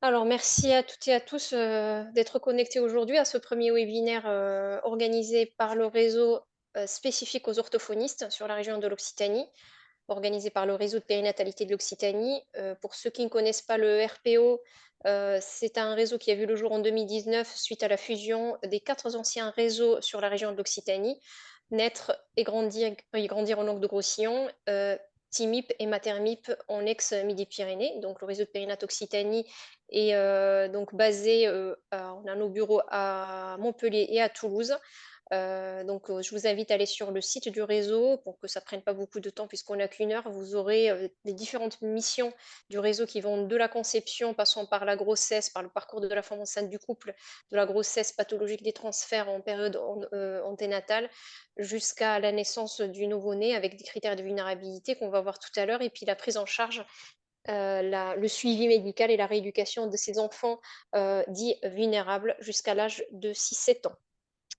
Alors, merci à toutes et à tous d'être connectés aujourd'hui à ce premier webinaire organisé par le réseau spécifique aux orthophonistes sur la région de l'Occitanie, organisé par le réseau de périnatalité de l'Occitanie. Pour ceux qui ne connaissent pas le RPO, c'est un réseau qui a vu le jour en 2019 suite à la fusion des 4 anciens réseaux sur la région de l'Occitanie, naître et grandir en Languedoc-Roussillon, TIMIP et Matermip en ex-Midi-Pyrénées. Donc le réseau de périnat Occitanie est donc basé, on a nos bureaux à Montpellier et à Toulouse. Je vous invite à aller sur le site du réseau pour que ça prenne pas beaucoup de temps puisqu'on n'a qu'une heure. Vous aurez les différentes missions du réseau qui vont de la conception, passant par la grossesse, par le parcours de la femme enceinte du couple, de la grossesse pathologique des transferts en période anténatale, jusqu'à la naissance du nouveau-né avec des critères de vulnérabilité qu'on va voir tout à l'heure, et puis la prise en charge, le suivi médical et la rééducation de ces enfants dits vulnérables jusqu'à l'âge de 6-7 ans.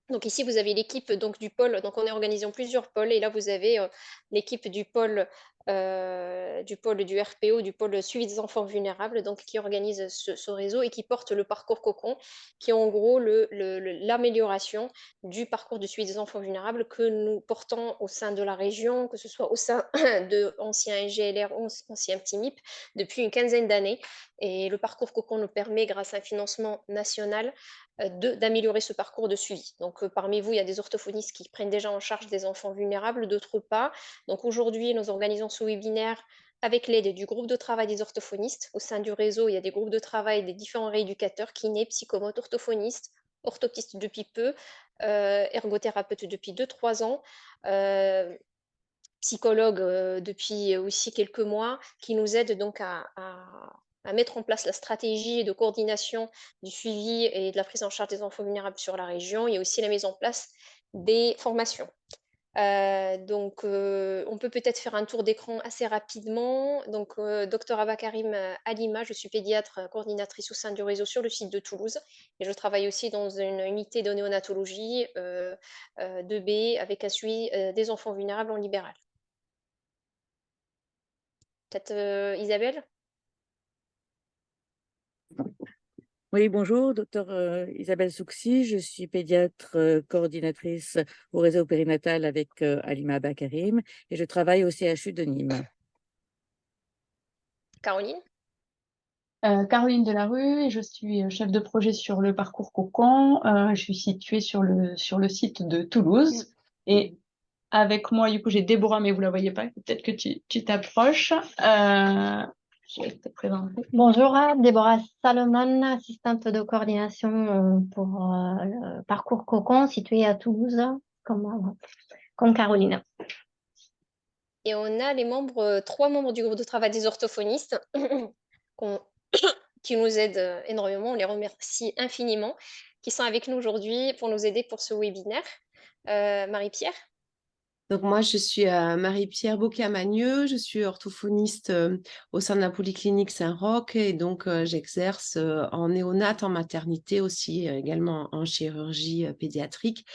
Donc ici, vous avez l'équipe donc du pôle. Donc on est organisé en plusieurs pôles. Et là, vous avez l'équipe du pôle du RPO, du pôle suivi des enfants vulnérables, donc qui organise ce réseau et qui porte le parcours Cocon, qui est en gros l'amélioration du parcours de suivi des enfants vulnérables que nous portons au sein de la région, que ce soit au sein de anciens GLR, anciens PTIMIP, depuis une quinzaine d'années. Et le parcours Cocon nous permet, grâce à un financement national, d'améliorer ce parcours de suivi. Donc, parmi vous, il y a des orthophonistes qui prennent déjà en charge des enfants vulnérables, d'autres pas. Donc, aujourd'hui, nous organisons ce webinaire avec l'aide du groupe de travail des orthophonistes. Au sein du réseau, il y a des groupes de travail des différents rééducateurs, kinés, psychomotes, orthophonistes, orthoptistes depuis peu, ergothérapeutes depuis 2-3 ans, psychologues depuis aussi quelques mois, qui nous aident donc à mettre en place la stratégie de coordination du suivi et de la prise en charge des enfants vulnérables sur la région. Il y a aussi la mise en place des formations. On peut peut-être faire un tour d'écran assez rapidement. Donc, Dr Ava Karim Alima, je suis pédiatre coordinatrice au sein du réseau sur le site de Toulouse, et je travaille aussi dans une unité de néonatologie 2B avec un suivi des enfants vulnérables en libéral. Peut-être Isabelle? Oui, bonjour, docteur Isabelle Souxy. Je suis pédiatre coordinatrice au réseau périnatal avec Alima Bakarim et je travaille au CHU de Nîmes. Caroline? Caroline Delarue, et je suis chef de projet sur le parcours Cocon. Je suis située sur le site de Toulouse. Et avec moi, du coup, j'ai Déborah, mais vous la voyez pas. Peut-être que tu t'approches. Je vais te présenter. Bonjour, Déborah Salomon, assistante de coordination pour le parcours Cocon, situé à Toulouse, comme Caroline. Et on a les membres, 3 membres du groupe de travail des orthophonistes qui nous aident énormément. On les remercie infiniment, qui sont avec nous aujourd'hui pour nous aider pour ce webinaire. Marie-Pierre? Donc moi, je suis Marie-Pierre Bocamanieux, je suis orthophoniste au sein de la Polyclinique Saint-Roch et donc j'exerce en néonat, en maternité aussi, également en chirurgie pédiatrique.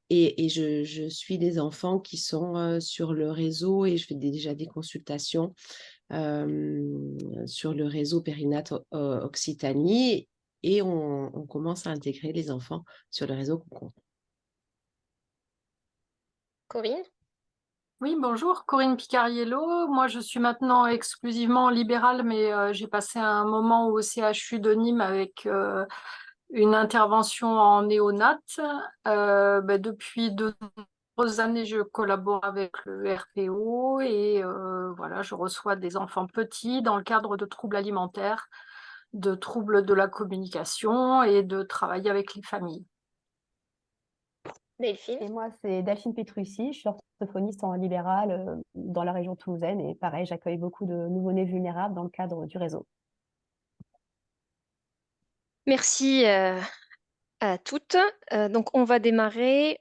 Et je suis des enfants qui sont sur le réseau et je fais déjà des consultations sur le réseau Périnat Occitanie et on commence à intégrer les enfants sur le réseau Cocon. Corinne? Oui, bonjour, Corinne Picariello. Moi, je suis maintenant exclusivement libérale, mais j'ai passé un moment au CHU de Nîmes avec une intervention en néonat. Depuis de nombreuses années, je collabore avec le RPO et voilà, je reçois des enfants petits dans le cadre de troubles alimentaires, de troubles de la communication et de travailler avec les familles. Delphine? Et moi, c'est Delphine Petrucci, je suis orthophoniste en libéral dans la région toulousaine et pareil, j'accueille beaucoup de nouveau-nés vulnérables dans le cadre du réseau. Merci à toutes. Donc, on va démarrer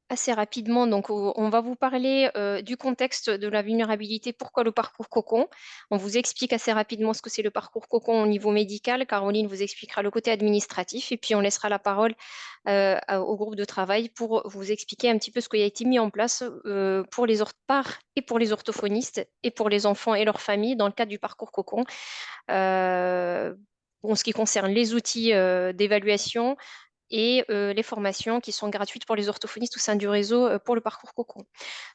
assez rapidement. Donc, on va vous parler du contexte de la vulnérabilité. Pourquoi le parcours cocon? On vous explique assez rapidement ce que c'est le parcours cocon au niveau médical. Caroline vous expliquera le côté administratif et puis on laissera la parole au groupe de travail pour vous expliquer un petit peu ce qui a été mis en place pour les par et pour les orthophonistes et pour les enfants et leurs familles dans le cadre du parcours cocon. En ce qui concerne les outils d'évaluation, et les formations qui sont gratuites pour les orthophonistes au sein du réseau pour le parcours cocon.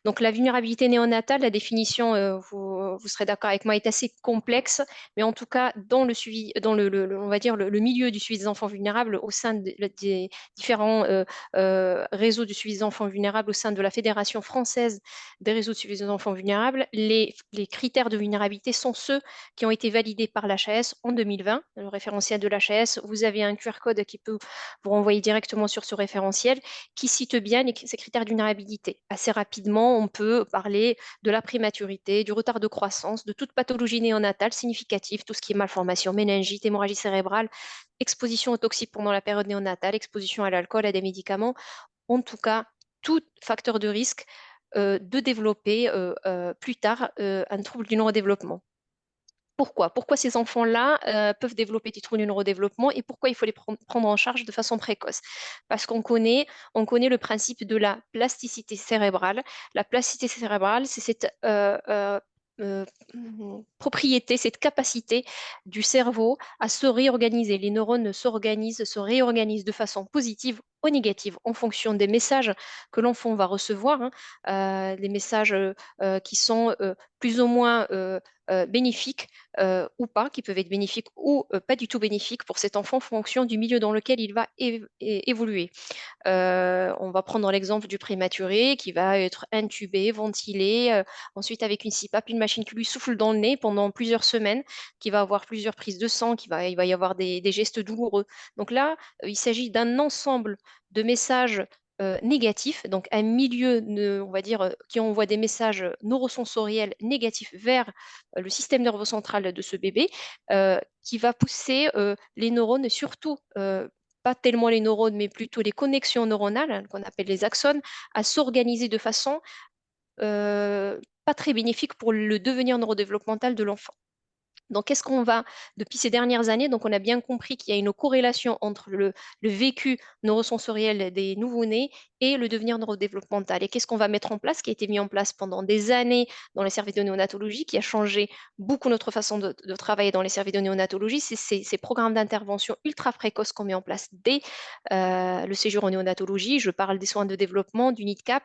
Donc la vulnérabilité néonatale, la définition, vous serez d'accord avec moi, est assez complexe, mais en tout cas dans le suivi, dans on va dire le milieu du suivi des enfants vulnérables au sein des différents réseaux du suivi des enfants vulnérables au sein de la Fédération française des réseaux de suivi des enfants vulnérables, les critères de vulnérabilité sont ceux qui ont été validés par l'HAS en 2020, le référentiel de l'HAS. Vous avez un QR code qui peut vous renvoyer directement sur ce référentiel qui cite bien ces critères de vulnérabilité. Assez rapidement, on peut parler de la prématurité, du retard de croissance, de toute pathologie néonatale significative, tout ce qui est malformation, méningite, hémorragie cérébrale, exposition aux toxiques pendant la période néonatale, exposition à l'alcool, à des médicaments, en tout cas, tout facteur de risque de développer plus tard un trouble du neurodéveloppement. Pourquoi? Pourquoi ces enfants-là peuvent développer des troubles du neurodéveloppement et pourquoi il faut les prendre en charge de façon précoce? Parce on connaît le principe de la plasticité cérébrale. La plasticité cérébrale, c'est cette euh, propriété, cette capacité du cerveau à se réorganiser. Les neurones s'organisent, se réorganisent de façon positive ou négative en fonction des messages que l'enfant va recevoir, hein, des messages qui sont plus ou moins bénéfiques ou pas, qui peuvent être bénéfiques ou pas du tout bénéfiques pour cet enfant en fonction du milieu dans lequel il va évoluer. On va prendre l'exemple du prématuré qui va être intubé, ventilé, ensuite avec une CPAP, une machine qui lui souffle dans le nez pendant plusieurs semaines, qui va avoir plusieurs prises de sang, il va y avoir des gestes douloureux. Donc là, il s'agit d'un ensemble de messages négatifs, donc un milieu, on va dire, qui envoie des messages neurosensoriels négatifs vers le système nerveux central de ce bébé, qui va pousser les neurones, surtout pas tellement les neurones, mais plutôt les connexions neuronales, hein, qu'on appelle les axones, à s'organiser de façon pas très bénéfique pour le devenir neurodéveloppemental de l'enfant. Donc, qu'est-ce qu'on va, depuis ces dernières années, donc on a bien compris qu'il y a une corrélation entre le vécu neurosensoriel des nouveau-nés et le devenir neurodéveloppemental. Et qu'est-ce qu'on va mettre en place, qui a été mis en place pendant des années dans les services de néonatologie, qui a changé beaucoup notre façon de travailler dans les services de néonatologie, c'est ces programmes d'intervention ultra précoces qu'on met en place dès le séjour en néonatologie. Je parle des soins de développement, du NIDCAP,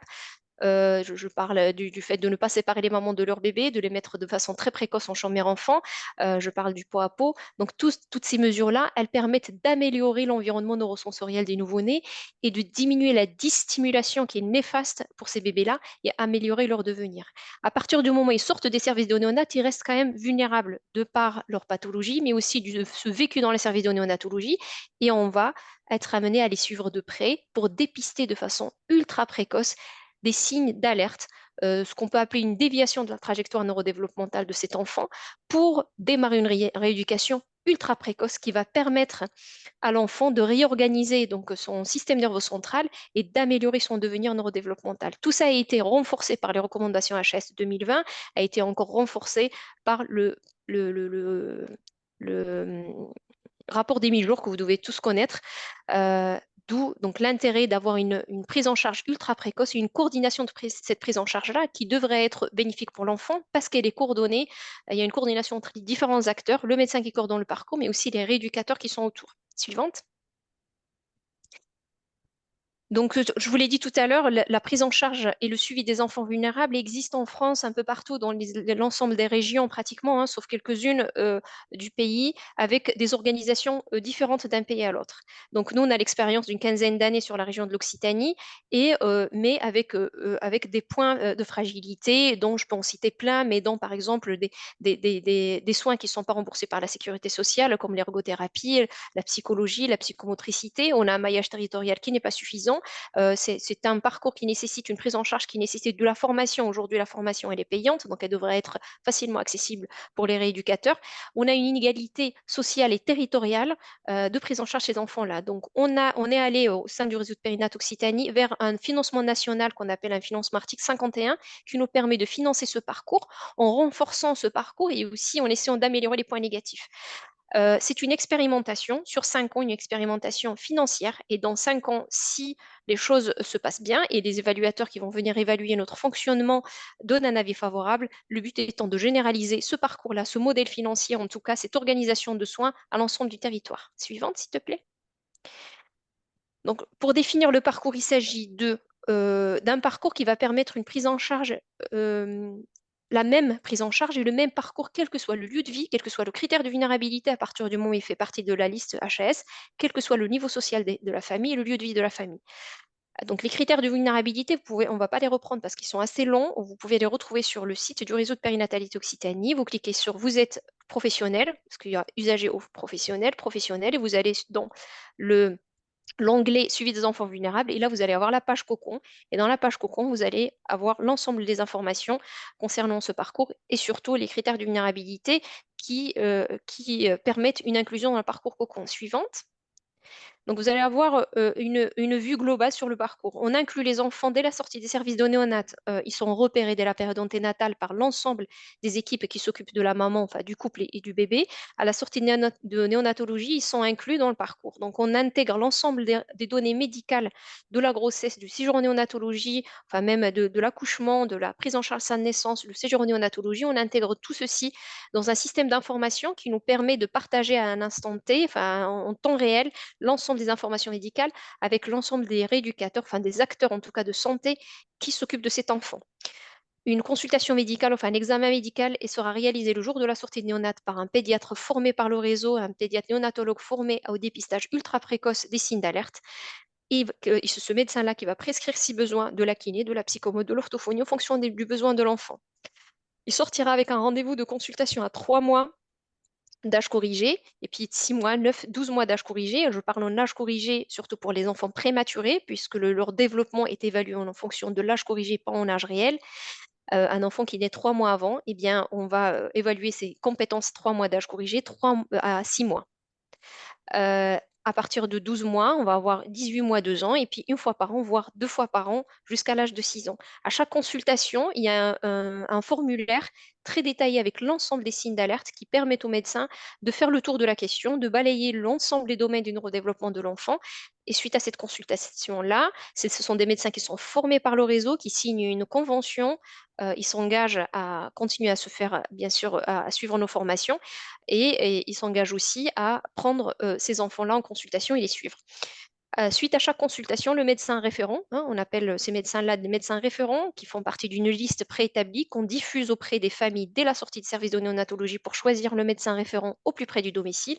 je parle du fait de ne pas séparer les mamans de leur bébé, de les mettre de façon très précoce en chambre mère-enfant. Je parle du pot à pot. Donc, toutes ces mesures-là, elles permettent d'améliorer l'environnement neurosensoriel des nouveau-nés et de diminuer la dystimulation qui est néfaste pour ces bébés-là et améliorer leur devenir. À partir du moment où ils sortent des services de néonat, ils restent quand même vulnérables de par leur pathologie, mais aussi de ce vécu dans les services de néonatologie. Et on va être amené à les suivre de près pour dépister de façon ultra précoce des signes d'alerte, ce qu'on peut appeler une déviation de la trajectoire neurodéveloppementale de cet enfant pour démarrer une rééducation ultra précoce qui va permettre à l'enfant de réorganiser donc son système nerveux central et d'améliorer son devenir neurodéveloppemental. Tout ça a été renforcé par les recommandations HS 2020, a été encore renforcé par le rapport d'Émile Lourdes que vous devez tous connaître, d'où donc l'intérêt d'avoir une prise en charge ultra précoce et une coordination de cette prise en charge-là qui devrait être bénéfique pour l'enfant parce qu'elle est coordonnée. Il y a une coordination entre les différents acteurs, le médecin qui coordonne le parcours, mais aussi les rééducateurs qui sont autour. Suivante. Donc, je vous l'ai dit tout à l'heure, la prise en charge et le suivi des enfants vulnérables existent en France un peu partout dans l'ensemble des régions pratiquement, hein, sauf quelques-unes du pays, avec des organisations différentes d'un pays à l'autre. Donc, nous, on a l'expérience d'une quinzaine d'années sur la région de l'Occitanie, mais avec des points de fragilité, dont je peux en citer plein, mais dont, par exemple, des soins qui ne sont pas remboursés par la sécurité sociale, comme l'ergothérapie, la psychologie, la psychomotricité. On a un maillage territorial qui n'est pas suffisant. ans. C'est un parcours qui nécessite une prise en charge qui nécessite de la formation. Aujourd'hui, la formation, elle est payante, donc elle devrait être facilement accessible pour les rééducateurs. On a une inégalité sociale et territoriale de prise en charge de ces enfants-là. Donc, on est allé au sein du réseau de Périnat Occitanie vers un financement national qu'on appelle un financement article 51 qui nous permet de financer ce parcours en renforçant ce parcours et aussi en essayant d'améliorer les points négatifs. C'est une expérimentation sur 5 ans, une expérimentation financière. Et dans 5 ans, si les choses se passent bien et les évaluateurs qui vont venir évaluer notre fonctionnement donnent un avis favorable, le but étant de généraliser ce parcours-là, ce modèle financier, en tout cas cette organisation de soins à l'ensemble du territoire. Suivante, s'il te plaît. Donc, pour définir le parcours, il s'agit d'un parcours qui va permettre une prise en charge, la même prise en charge et le même parcours, quel que soit le lieu de vie, quel que soit le critère de vulnérabilité à partir du moment où il fait partie de la liste HAS, quel que soit le niveau social de la famille et le lieu de vie de la famille. Donc, les critères de vulnérabilité, on ne va pas les reprendre parce qu'ils sont assez longs. Vous pouvez les retrouver sur le site du réseau de périnatalité Occitanie. Vous cliquez sur Vous êtes professionnel, parce qu'il y a usager ou professionnel, et vous allez dans l'onglet suivi des enfants vulnérables. Et là, vous allez avoir la page cocon. Et dans la page cocon, vous allez avoir l'ensemble des informations concernant ce parcours et surtout les critères de vulnérabilité qui permettent une inclusion dans le parcours cocon. Suivante. Donc, vous allez avoir une vue globale sur le parcours. On inclut les enfants dès la sortie des services de néonat. Ils sont repérés dès la période anténatale par l'ensemble des équipes qui s'occupent de la maman, enfin du couple et du bébé. À la sortie de néonatologie, ils sont inclus dans le parcours. Donc, on intègre l'ensemble des données médicales de la grossesse, du séjour en néonatologie, enfin même de l'accouchement, de la prise en charge sa naissance, le séjour en néonatologie. On intègre tout ceci dans un système d'information qui nous permet de partager à un instant T, enfin en temps réel, l'ensemble des informations médicales avec l'ensemble des rééducateurs, enfin des acteurs en tout cas de santé qui s'occupent de cet enfant. Une consultation médicale, enfin un examen médical, et sera réalisé le jour de la sortie de néonat par un pédiatre formé par le réseau, un pédiatre néonatologue formé au dépistage ultra précoce des signes d'alerte. Et c'est ce médecin-là qui va prescrire si besoin de la kiné, de la psychomo, de l'orthophonie en fonction du besoin de l'enfant. Il sortira avec un rendez-vous de consultation à 3 mois d'âge corrigé, et puis 6 mois, 9, 12 mois d'âge corrigé. Je parle en âge corrigé surtout pour les enfants prématurés, puisque leur développement est évalué en fonction de l'âge corrigé, pas en âge réel. Un enfant qui naît 3 mois avant, eh bien, on va évaluer ses compétences 3 mois d'âge corrigé, 3 à 6 mois. À partir de 12 mois, on va avoir 18 mois, 2 ans, et puis une fois par an, voire 2 fois par an, jusqu'à l'âge de 6 ans. À chaque consultation, il y a un formulaire très détaillé avec l'ensemble des signes d'alerte qui permettent au médecin de faire le tour de la question, de balayer l'ensemble des domaines du neurodéveloppement de l'enfant. Et suite à cette consultation-là, ce sont des médecins qui sont formés par le réseau, qui signent une convention. Ils s'engagent à continuer à se faire, bien sûr, à suivre nos formations et ils s'engagent aussi à prendre ces enfants-là en consultation et les suivre. Suite à chaque consultation, le médecin référent, on appelle ces médecins-là des médecins référents qui font partie d'une liste préétablie qu'on diffuse auprès des familles dès la sortie de service de néonatologie pour choisir le médecin référent au plus près du domicile.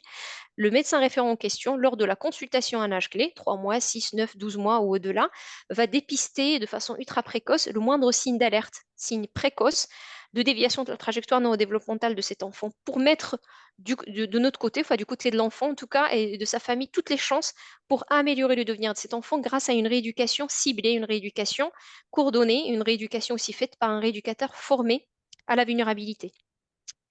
Le médecin référent en question, lors de la consultation à un âge clé, 3 mois, 6, 9, 12 mois ou au-delà, va dépister de façon ultra précoce le moindre signe d'alerte, signe précoce de déviation de la trajectoire neurodéveloppementale de cet enfant pour mettre de notre côté, enfin du côté de l'enfant en tout cas, et de sa famille, toutes les chances pour améliorer le devenir de cet enfant grâce à une rééducation ciblée, une rééducation coordonnée, une rééducation aussi faite par un rééducateur formé à la vulnérabilité.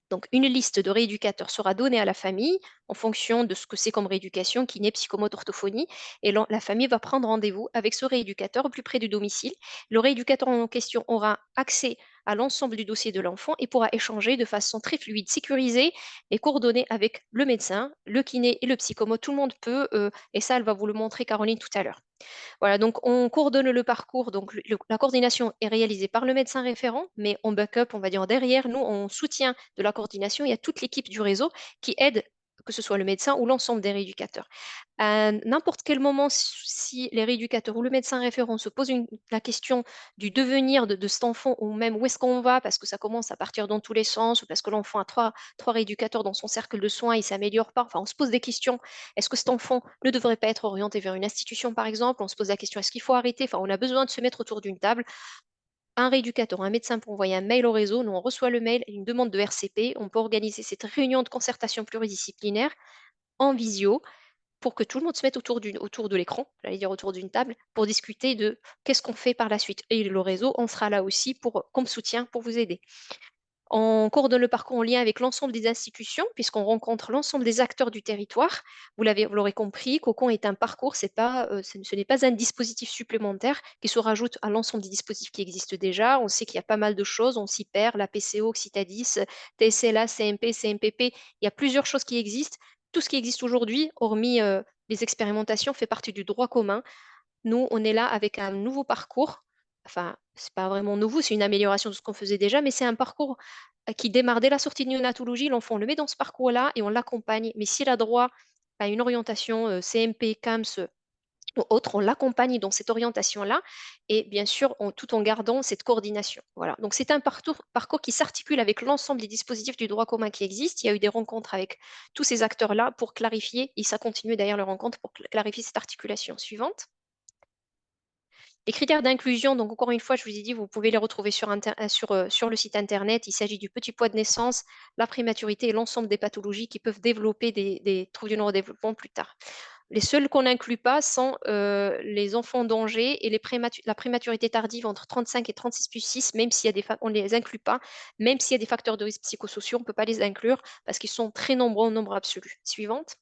Donc, une liste de rééducateurs sera donnée à la famille en fonction de ce que c'est comme rééducation, kiné, psychomote, orthophonie. Et la famille va prendre rendez-vous avec ce rééducateur au plus près du domicile. Le rééducateur en question aura accès à l'ensemble du dossier de l'enfant et pourra échanger de façon très fluide, sécurisée et coordonnée avec le médecin, le kiné et le psychomote. Tout le monde peut, et ça, elle va vous le montrer, Caroline, tout à l'heure. Voilà, donc on coordonne le parcours. Donc la coordination est réalisée par le médecin référent, mais en backup, on va dire derrière, nous, en soutien de la coordination, il y a toute l'équipe du réseau qui aide, que ce soit le médecin ou l'ensemble des rééducateurs. À n'importe quel moment, si les rééducateurs ou le médecin référent se posent la question du devenir de cet enfant ou même où est-ce qu'on va, parce que ça commence à partir dans tous les sens, ou parce que l'enfant a trois rééducateurs dans son cercle de soins, il ne s'améliore pas, enfin on se pose des questions. Est-ce que cet enfant ne devrait pas être orienté vers une institution, par exemple? On se pose la question, est-ce qu'il faut arrêter? Enfin, on a besoin de se mettre autour d'une table. Un rééducateur, un médecin peut envoyer un mail au réseau. Nous, on reçoit le mail, une demande de RCP. On peut organiser cette réunion de concertation pluridisciplinaire en visio. pour que tout le monde se mette autour de l'écran, j'allais dire autour d'une table, pour discuter de qu'est-ce qu'on fait par la suite. Et le réseau, on sera là aussi comme soutien pour vous aider. On coordonne le parcours en lien avec l'ensemble des institutions, puisqu'on rencontre l'ensemble des acteurs du territoire. Vous l'aurez compris, Cocon est un parcours, ce n'est pas un dispositif supplémentaire qui se rajoute à l'ensemble des dispositifs qui existent déjà. On sait qu'il y a pas mal de choses, on s'y perd, la PCO, Occitadis, TSLA, CMP, CMPP, il y a plusieurs choses qui existent. Tout ce qui existe aujourd'hui, hormis les expérimentations, fait partie du droit commun. Nous, on est là avec un nouveau parcours. Enfin, c'est pas vraiment nouveau, c'est une amélioration de ce qu'on faisait déjà, mais c'est un parcours qui démarre dès la sortie de néonatologie. L'enfant, on le met dans ce parcours-là et on l'accompagne. Mais s'il a droit à une orientation CMP, CAMS ou autre, on l'accompagne dans cette orientation-là et bien sûr, tout en gardant cette coordination. Voilà. Donc, c'est un parcours qui s'articule avec l'ensemble des dispositifs du droit commun qui existent. Il y a eu des rencontres avec tous ces acteurs-là pour clarifier, et ça continue d'ailleurs les rencontres pour clarifier cette articulation. Suivante. Les critères d'inclusion, donc encore une fois, je vous ai dit, vous pouvez les retrouver sur le site internet. Il s'agit du petit poids de naissance, la prématurité et l'ensemble des pathologies qui peuvent développer des troubles du neurodéveloppement plus tard. Les seuls qu'on n'inclut pas sont les enfants en danger et la prématurité tardive entre 35 et 36 plus 6, même s'il y a on ne les inclut pas, même s'il y a des facteurs de risque psychosociaux, on ne peut pas les inclure parce qu'ils sont très nombreux en nombre absolu. Suivante.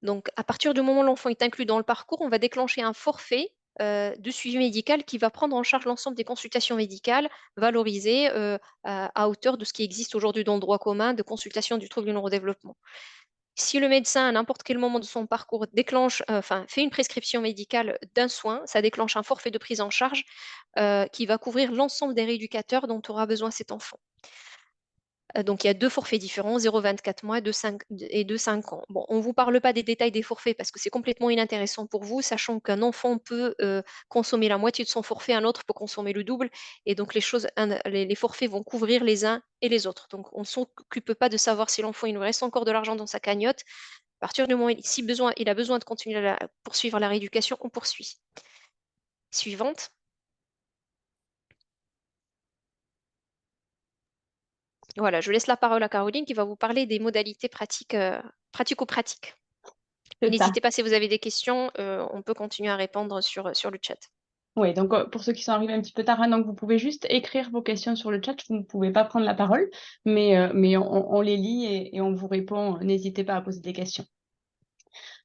Donc, à partir du moment où l'enfant est inclus dans le parcours, on va déclencher un forfait de suivi médical qui va prendre en charge l'ensemble des consultations médicales valorisées à hauteur de ce qui existe aujourd'hui dans le droit commun de consultation du trouble du neurodéveloppement. Si le médecin, à n'importe quel moment de son parcours, fait une prescription médicale d'un soin, ça déclenche un forfait de prise en charge qui va couvrir l'ensemble des rééducateurs dont aura besoin cet enfant. Donc, il y a 2 forfaits différents, 0,24 mois et de 5 ans. Bon, on ne vous parle pas des détails des forfaits parce que c'est complètement inintéressant pour vous, sachant qu'un enfant peut consommer la moitié de son forfait, un autre peut consommer le double. Et donc, les forfaits vont couvrir les uns et les autres. Donc, on ne s'occupe pas de savoir si l'enfant, il nous reste encore de l'argent dans sa cagnotte. À partir du moment où il a besoin de continuer à poursuivre la rééducation, on poursuit. Suivante. Voilà, je laisse la parole à Caroline qui va vous parler des modalités pratico-pratiques. C'est ça. N'hésitez pas si vous avez des questions, on peut continuer à répondre sur le chat. Oui, donc pour ceux qui sont arrivés un petit peu tard, hein, donc vous pouvez juste écrire vos questions sur le chat, vous ne pouvez pas prendre la parole, mais on les lit et on vous répond, n'hésitez pas à poser des questions.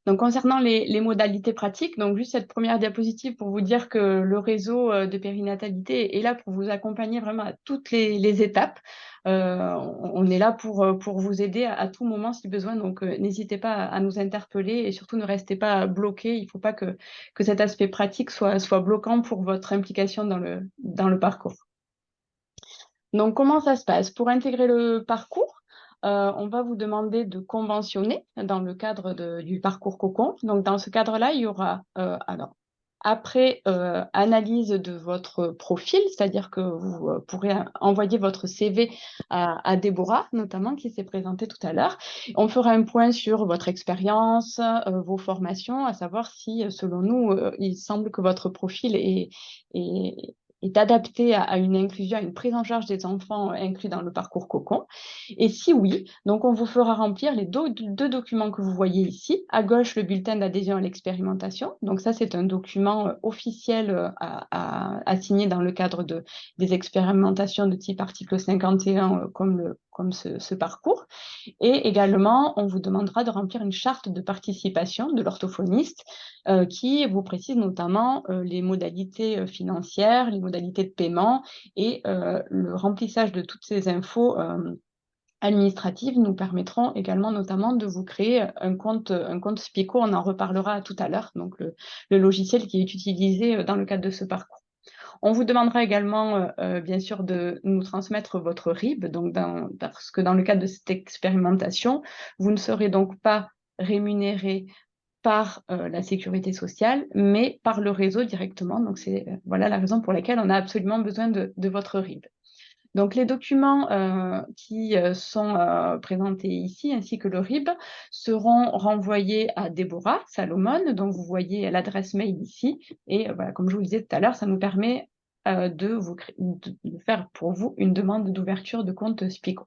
Donc, concernant les modalités pratiques, donc juste cette première diapositive pour vous dire que le réseau de périnatalité est là pour vous accompagner vraiment à toutes les étapes. On est là pour vous aider à tout moment si besoin, donc n'hésitez pas à nous interpeller et surtout ne restez pas bloqués. Il ne faut pas que cet aspect pratique soit bloquant pour votre implication dans le parcours. Donc, comment ça se passe? Pour intégrer le parcours, on va vous demander de conventionner dans le cadre du parcours Cocon. Donc, dans ce cadre-là, il y aura, après analyse de votre profil, c'est-à-dire que vous pourrez envoyer votre CV à Déborah, notamment, qui s'est présentée tout à l'heure. On fera un point sur votre expérience, vos formations, à savoir si, selon nous, il semble que votre profil est adapté à une inclusion, à une prise en charge des enfants inclus dans le parcours Cocon. Et si oui, donc on vous fera remplir les deux documents que vous voyez ici. À gauche, le bulletin d'adhésion à l'expérimentation. Donc ça, c'est un document officiel à signer dans le cadre des expérimentations de type article 51 comme ce parcours. Et également, on vous demandera de remplir une charte de participation de l'orthophoniste qui vous précise notamment les modalités financières, les modalités de paiement et le remplissage de toutes ces infos administratives nous permettront également notamment de vous créer un compte Spico, on en reparlera tout à l'heure, donc le logiciel qui est utilisé dans le cadre de ce parcours. On vous demandera également, bien sûr, de nous transmettre votre RIB, donc parce que dans le cadre de cette expérimentation, vous ne serez donc pas rémunéré par la sécurité sociale, mais par le réseau directement. Donc, c'est voilà la raison pour laquelle on a absolument besoin de votre RIB. Donc, les documents qui sont présentés ici, ainsi que le RIB, seront renvoyés à Déborah Salomon. Donc, vous voyez l'adresse mail ici. Et voilà, comme je vous le disais tout à l'heure, ça nous permet de faire pour vous une demande d'ouverture de compte Spico.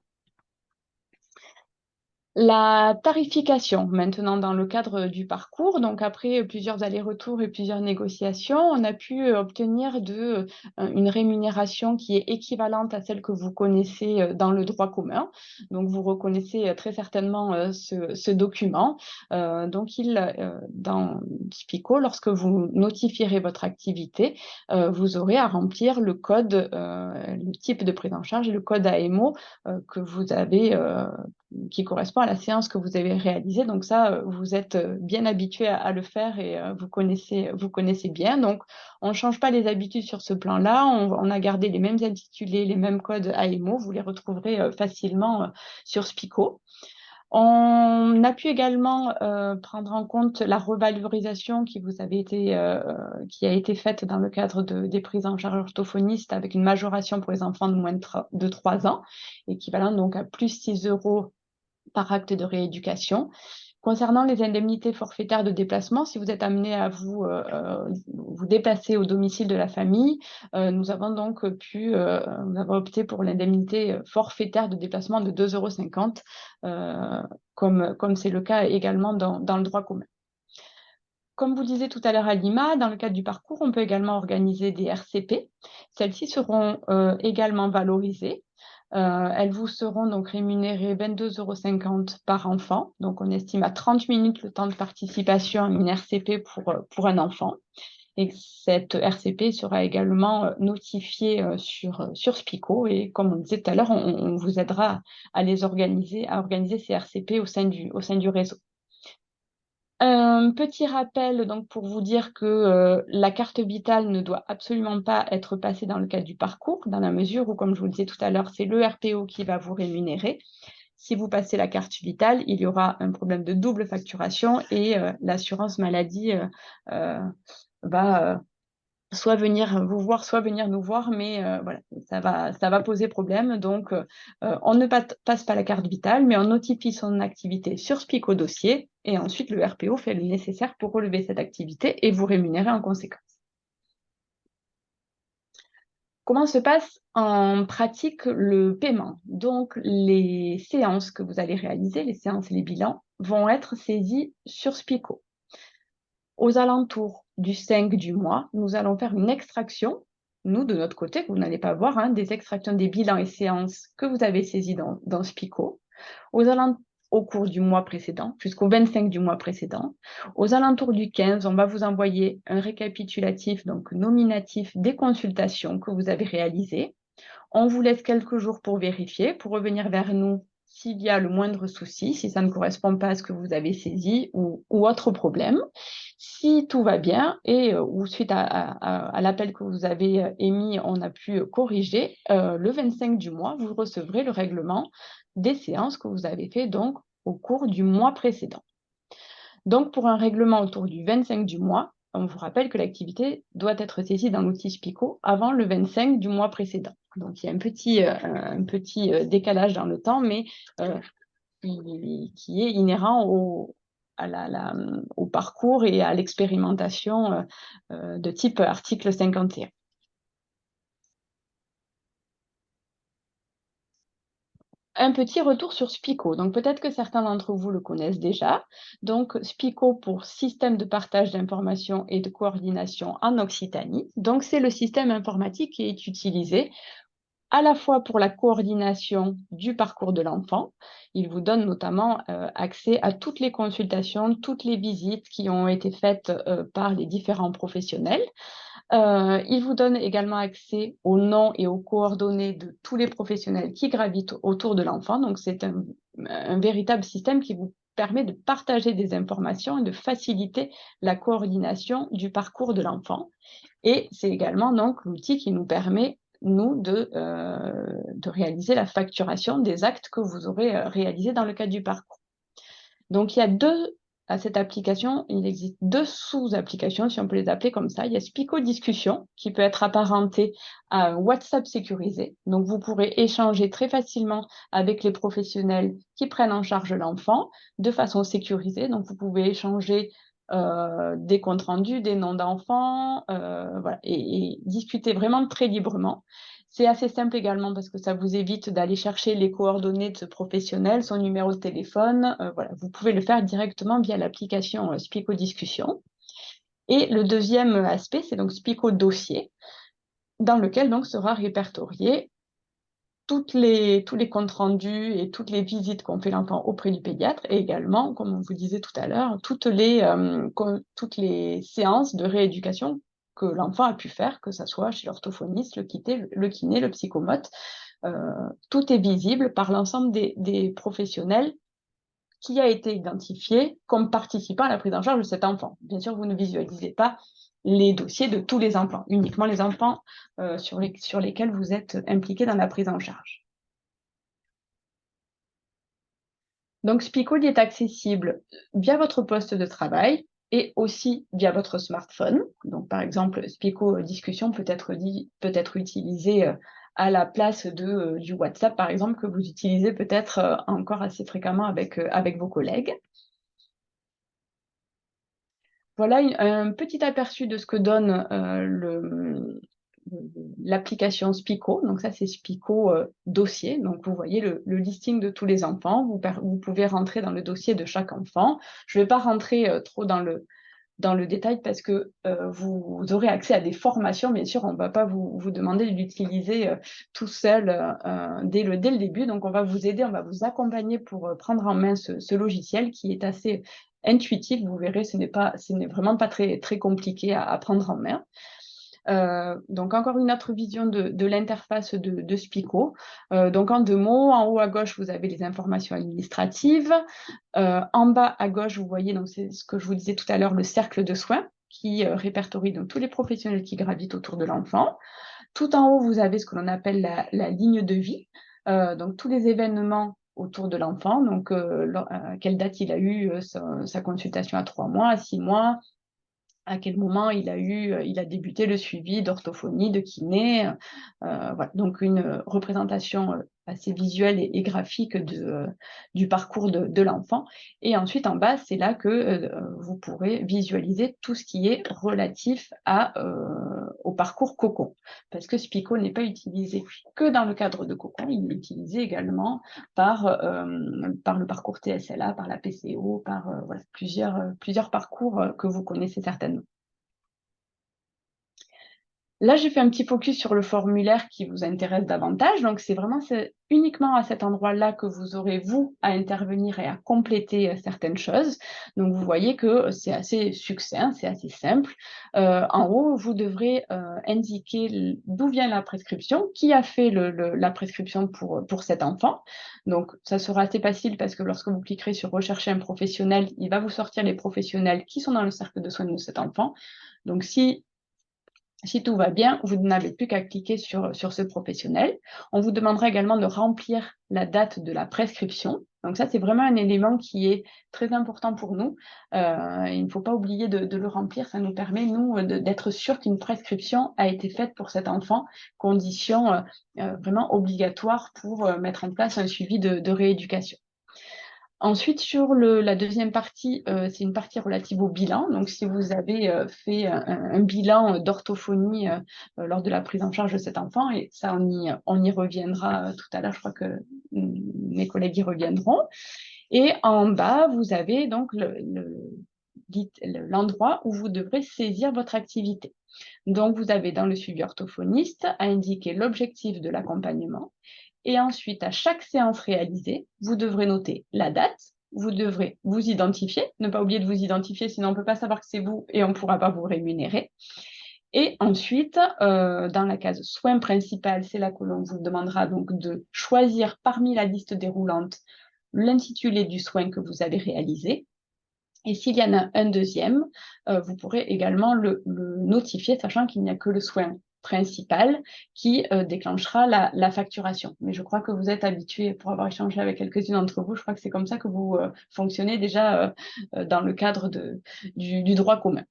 La tarification, maintenant dans le cadre du parcours, donc après plusieurs allers-retours et plusieurs négociations, on a pu obtenir une rémunération qui est équivalente à celle que vous connaissez dans le droit commun. Donc vous reconnaissez très certainement ce document. Donc dans Spico, lorsque vous notifierez votre activité, vous aurez à remplir le code, le type de prise en charge et le code AMO que vous avez qui correspond à la séance que vous avez réalisée. Donc ça, vous êtes bien habitué à le faire et vous connaissez bien. Donc, on ne change pas les habitudes sur ce plan-là. On a gardé les mêmes intitulés, les mêmes codes AMO. Vous les retrouverez facilement sur Spico. On a pu également prendre en compte la revalorisation qui a été faite dans le cadre des prises en charge orthophonistes avec une majoration pour les enfants de moins de 3 ans, équivalent donc à plus 6 € par acte de rééducation. Concernant les indemnités forfaitaires de déplacement, si vous êtes amené à vous déplacer au domicile de la famille, nous avons donc nous avons opté pour l'indemnité forfaitaire de déplacement de 2,50 €, comme c'est le cas également dans le droit commun. Comme vous disiez tout à l'heure Halima, dans le cadre du parcours, on peut également organiser des RCP. Celles-ci seront également valorisées. Elles vous seront donc rémunérées 22,50 € par enfant. Donc, on estime à 30 minutes le temps de participation à une RCP pour un enfant. Et cette RCP sera également notifiée sur Spico. Et comme on disait tout à l'heure, on vous aidera à organiser ces RCP au sein du réseau. Un petit rappel donc pour vous dire que la carte vitale ne doit absolument pas être passée dans le cadre du parcours, dans la mesure où, comme je vous le disais tout à l'heure, c'est le RPO qui va vous rémunérer. Si vous passez la carte vitale, il y aura un problème de double facturation et l'assurance maladie va soit venir vous voir, soit venir nous voir, mais voilà, ça va poser problème. Donc, on ne passe pas la carte vitale, mais on notifie son activité sur Spico dossier, et ensuite le RPO fait le nécessaire pour relever cette activité et vous rémunérer en conséquence. Comment se passe en pratique le paiement? Donc, les séances que vous allez réaliser, les séances et les bilans, vont être saisis sur Spico. Aux alentours du 5 du mois, nous allons faire une extraction, nous de notre côté, vous n'allez pas voir, des extractions des bilans et séances que vous avez saisis dans Spico, au cours du mois précédent, jusqu'au 25 du mois précédent. Aux alentours du 15, on va vous envoyer un récapitulatif, donc nominatif, des consultations que vous avez réalisées. On vous laisse quelques jours pour vérifier, pour revenir vers nous s'il y a le moindre souci, si ça ne correspond pas à ce que vous avez saisi ou autre problème. Si tout va bien ou suite à l'appel que vous avez émis, on a pu corriger, le 25 du mois, vous recevrez le règlement des séances que vous avez fait donc au cours du mois précédent. Donc, pour un règlement autour du 25 du mois, on vous rappelle que l'activité doit être saisie dans l'outil Spico avant le 25 du mois précédent. Donc, il y a un petit décalage dans le temps, mais qui est inhérent au parcours et à l'expérimentation de type article 51. Un petit retour sur Spico. Donc, peut-être que certains d'entre vous le connaissent déjà. Donc, Spico pour système de partage d'informations et de coordination en Occitanie. Donc, c'est le système informatique qui est utilisé à la fois pour la coordination du parcours de l'enfant. Il vous donne notamment accès à toutes les consultations, toutes les visites qui ont été faites par les différents professionnels. Il vous donne également accès aux noms et aux coordonnées de tous les professionnels qui gravitent autour de l'enfant. Donc, c'est un véritable système qui vous permet de partager des informations et de faciliter la coordination du parcours de l'enfant. Et c'est également donc l'outil qui nous permet, nous, de réaliser la facturation des actes que vous aurez réalisés dans le cadre du parcours. Donc, à cette application, il existe 2 sous-applications, si on peut les appeler comme ça. Il y a Spico Discussion, qui peut être apparenté à un WhatsApp sécurisé. Donc, vous pourrez échanger très facilement avec les professionnels qui prennent en charge l'enfant de façon sécurisée. Donc, vous pouvez échanger des comptes rendus, des noms d'enfants, voilà, et discuter vraiment très librement. C'est assez simple également parce que ça vous évite d'aller chercher les coordonnées de ce professionnel, son numéro de téléphone. Voilà, vous pouvez le faire directement via l'application Spico Discussion. Et le deuxième aspect, c'est donc Spico Dossier, dans lequel donc sera répertorié tous les comptes rendus et toutes les visites qu'ont fait l'enfant auprès du pédiatre, et également, comme on vous disait tout à l'heure, toutes les séances de rééducation que l'enfant a pu faire, que ce soit chez l'orthophoniste, le kiné, le psychomote. Tout est visible par l'ensemble des professionnels qui a été identifié comme participant à la prise en charge de cet enfant. Bien sûr, vous ne visualisez pas les dossiers de tous les enfants, uniquement les enfants sur lesquels vous êtes impliqué dans la prise en charge. Donc, Spico est accessible via votre poste de travail et aussi via votre smartphone. Donc, par exemple, Spico Discussion peut être utilisé à la place du WhatsApp, par exemple, que vous utilisez peut-être encore assez fréquemment avec vos collègues. Voilà un petit aperçu de ce que donne l'application Spico. Donc ça, c'est Spico dossier. Donc vous voyez le listing de tous les enfants. Vous pouvez rentrer dans le dossier de chaque enfant. Je ne vais pas rentrer trop dans le détail parce que vous aurez accès à des formations. Bien sûr, on ne va pas vous demander de l'utiliser tout seul dès le début. Donc, on va vous aider, on va vous accompagner pour prendre en main ce logiciel qui est assez intuitif. Vous verrez, ce n'est vraiment pas très, très compliqué à prendre en main. Donc, encore une autre vision de l'interface de Spico. Donc, en 2 mots, en haut à gauche, vous avez les informations administratives. En bas à gauche, vous voyez, donc c'est ce que je vous disais tout à l'heure, le cercle de soins qui répertorie donc, tous les professionnels qui gravitent autour de l'enfant. Tout en haut, vous avez ce que l'on appelle la ligne de vie, donc tous les événements autour de l'enfant, donc à quelle date il a eu sa consultation à 3 mois, à 6 mois, à quel moment il a débuté le suivi d'orthophonie, de kiné. Voilà. Donc une représentation assez visuelle et graphique du parcours de l'enfant. Et ensuite, en bas, c'est là que vous pourrez visualiser tout ce qui est relatif au parcours Cocon. Parce que Spico n'est pas utilisé que dans le cadre de Cocon, il est utilisé également par le parcours TSLA, par la PCO, par voilà, plusieurs parcours que vous connaissez certainement. Là, j'ai fait un petit focus sur le formulaire qui vous intéresse davantage. Donc, c'est uniquement à cet endroit-là que vous aurez, vous, à intervenir et à compléter certaines choses. Donc, vous voyez que c'est assez succinct, c'est assez simple. En haut, vous devrez indiquer d'où vient la prescription, qui a fait la prescription pour cet enfant. Donc, ça sera assez facile parce que lorsque vous cliquerez sur « Rechercher un professionnel », il va vous sortir les professionnels qui sont dans le cercle de soins de cet enfant. Donc, si tout va bien, vous n'avez plus qu'à cliquer sur ce professionnel. On vous demandera également de remplir la date de la prescription. Donc ça, c'est vraiment un élément qui est très important pour nous. Il ne faut pas oublier de le remplir. Ça nous permet, nous, d'être sûr qu'une prescription a été faite pour cet enfant, condition vraiment obligatoire pour mettre en place un suivi de rééducation. Ensuite, sur la deuxième partie, c'est une partie relative au bilan. Donc, si vous avez fait un bilan d'orthophonie lors de la prise en charge de cet enfant, et ça, on y reviendra tout à l'heure, je crois que mes collègues y reviendront. Et en bas, vous avez donc l'endroit où vous devrez saisir votre activité. Donc, vous avez dans le suivi orthophoniste à indiquer l'objectif de l'accompagnement. Et ensuite, à chaque séance réalisée, vous devrez noter la date, vous devrez vous identifier, ne pas oublier de vous identifier, sinon on ne peut pas savoir que c'est vous et on ne pourra pas vous rémunérer. Et ensuite, dans la case soins principal, c'est là que l'on vous demandera donc de choisir parmi la liste déroulante l'intitulé du soin que vous avez réalisé. Et s'il y en a un deuxième, vous pourrez également le notifier, sachant qu'il n'y a que le soin principal qui déclenchera la facturation. Mais je crois que vous êtes habitués, pour avoir échangé avec quelques-unes d'entre vous, je crois que c'est comme ça que vous fonctionnez déjà dans le cadre du droit commun.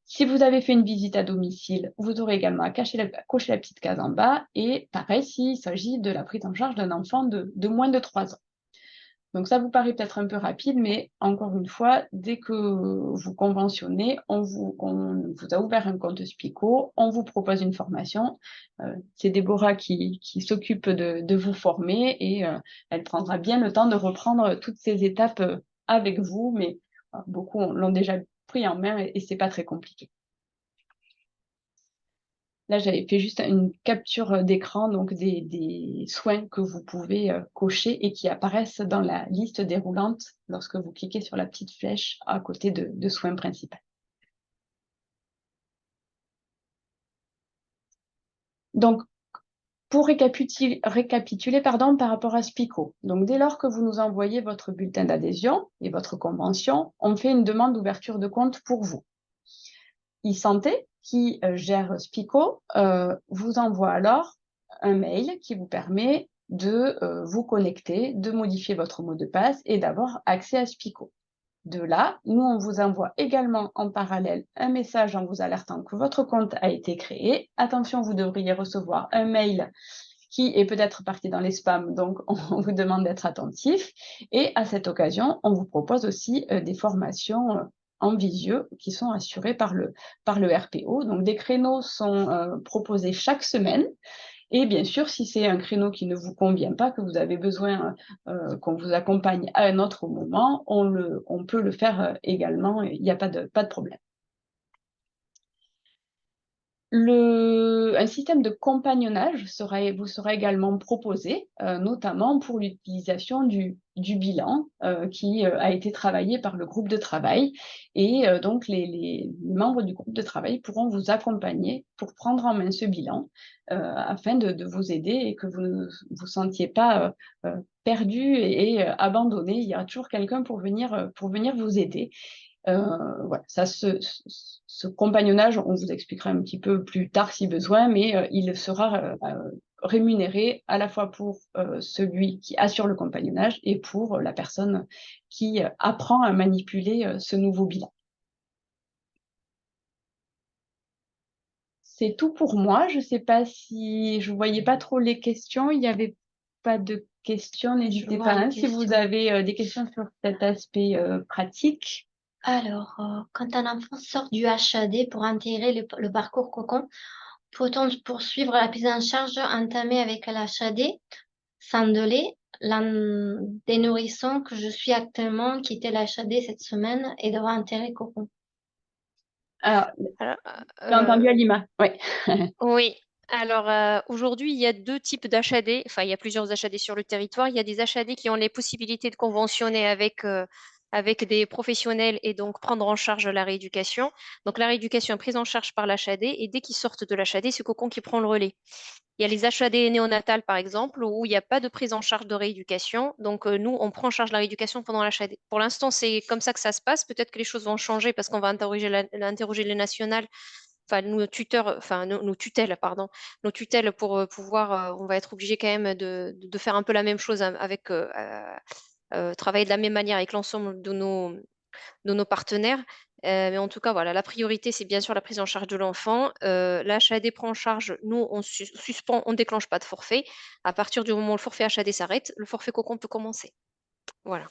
Si vous avez fait une visite à domicile, vous aurez également à cocher la petite case en bas. Et pareil, s'il s'agit de la prise en charge d'un enfant de moins de 3 ans. Donc ça vous paraît peut-être un peu rapide, mais encore une fois, dès que vous conventionnez, on vous a ouvert un compte Spico, on vous propose une formation. C'est Déborah qui s'occupe de vous former et elle prendra bien le temps de reprendre toutes ces étapes avec vous, mais beaucoup l'ont déjà pris en main et c'est pas très compliqué. Là, j'avais fait juste une capture d'écran, donc des soins que vous pouvez cocher et qui apparaissent dans la liste déroulante lorsque vous cliquez sur la petite flèche à côté de soins principaux. Donc, pour récapituler, par rapport à Spico, donc dès lors que vous nous envoyez votre bulletin d'adhésion et votre convention, on fait une demande d'ouverture de compte pour vous. e-santé, qui gère Spico, vous envoie alors un mail qui vous permet de vous connecter, de modifier votre mot de passe et d'avoir accès à Spico. De là, nous, on vous envoie également en parallèle un message en vous alertant que votre compte a été créé. Attention, vous devriez recevoir un mail qui est peut-être parti dans les spams, donc on vous demande d'être attentif. Et à cette occasion, on vous propose aussi des formations en visio qui sont assurées par le RPO. Donc des créneaux sont proposés chaque semaine. Et bien sûr, si c'est un créneau qui ne vous convient pas, que vous avez besoin qu'on vous accompagne à un autre moment, on peut le faire également, il n'y a pas de problème. Un système de compagnonnage vous sera également proposé, notamment pour l'utilisation du bilan qui a été travaillé par le groupe de travail. Et donc, les membres du groupe de travail pourront vous accompagner pour prendre en main ce bilan afin de vous aider et que vous ne vous sentiez pas perdu et abandonné. Il y aura toujours quelqu'un pour venir vous aider. Voilà, ça, ce compagnonnage, on vous expliquera un petit peu plus tard si besoin, mais il sera rémunéré à la fois pour celui qui assure le compagnonnage et pour la personne qui apprend à manipuler ce nouveau bilan. C'est tout pour moi. Je ne sais pas si je ne voyais pas trop les questions. Il n'y avait pas de questions. N'hésitez pas hein, si vous avez des questions sur cet aspect pratique. Alors, quand un enfant sort du HAD pour intégrer le parcours cocon, peut-on poursuivre la prise en charge entamée avec l'HAD sans délai? Des nourrissons que je suis actuellement quitté l'HAD cette semaine et devra intégrer cocon. Alors, Alors, j'ai entendu Alima, oui. oui. Alors, aujourd'hui, il y a deux types d'HAD. Enfin, il y a plusieurs HAD sur le territoire. Il y a des HAD qui ont les possibilités de conventionner avec des professionnels et donc prendre en charge la rééducation. Donc, la rééducation est prise en charge par l'HAD et dès qu'ils sortent de l'HAD, c'est Cocon qui prend le relais. Il y a les HAD néonatales, par exemple, où il n'y a pas de prise en charge de rééducation. Donc, nous, on prend en charge la rééducation pendant l'HAD. Pour l'instant, c'est comme ça que ça se passe. Peut-être que les choses vont changer parce qu'on va interroger les nationales, enfin, nos tuteurs, enfin, nos tutelles, pardon, nos tutelles pour pouvoir, on va être obligé quand même de faire un peu la même chose avec, travailler de la même manière avec l'ensemble de nos partenaires. Mais en tout cas, voilà, la priorité, c'est bien sûr la prise en charge de l'enfant. La HAD prend en charge, nous, on suspend, on ne déclenche pas de forfait. À partir du moment où le forfait HAD s'arrête, le forfait cocon peut commencer. Voilà.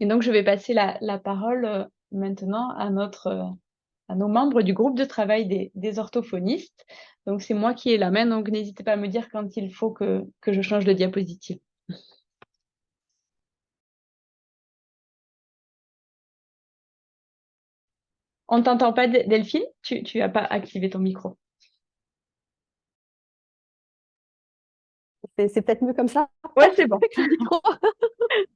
Et donc, je vais passer la parole maintenant à nos membres du groupe de travail des orthophonistes. Donc, c'est moi qui ai la main, donc n'hésitez pas à me dire quand il faut que je change de diapositive. On ne t'entend pas, Delphine? Tu n'as pas activé ton micro. C'est peut-être mieux comme ça. Ouais, c'est bon. Avec le micro.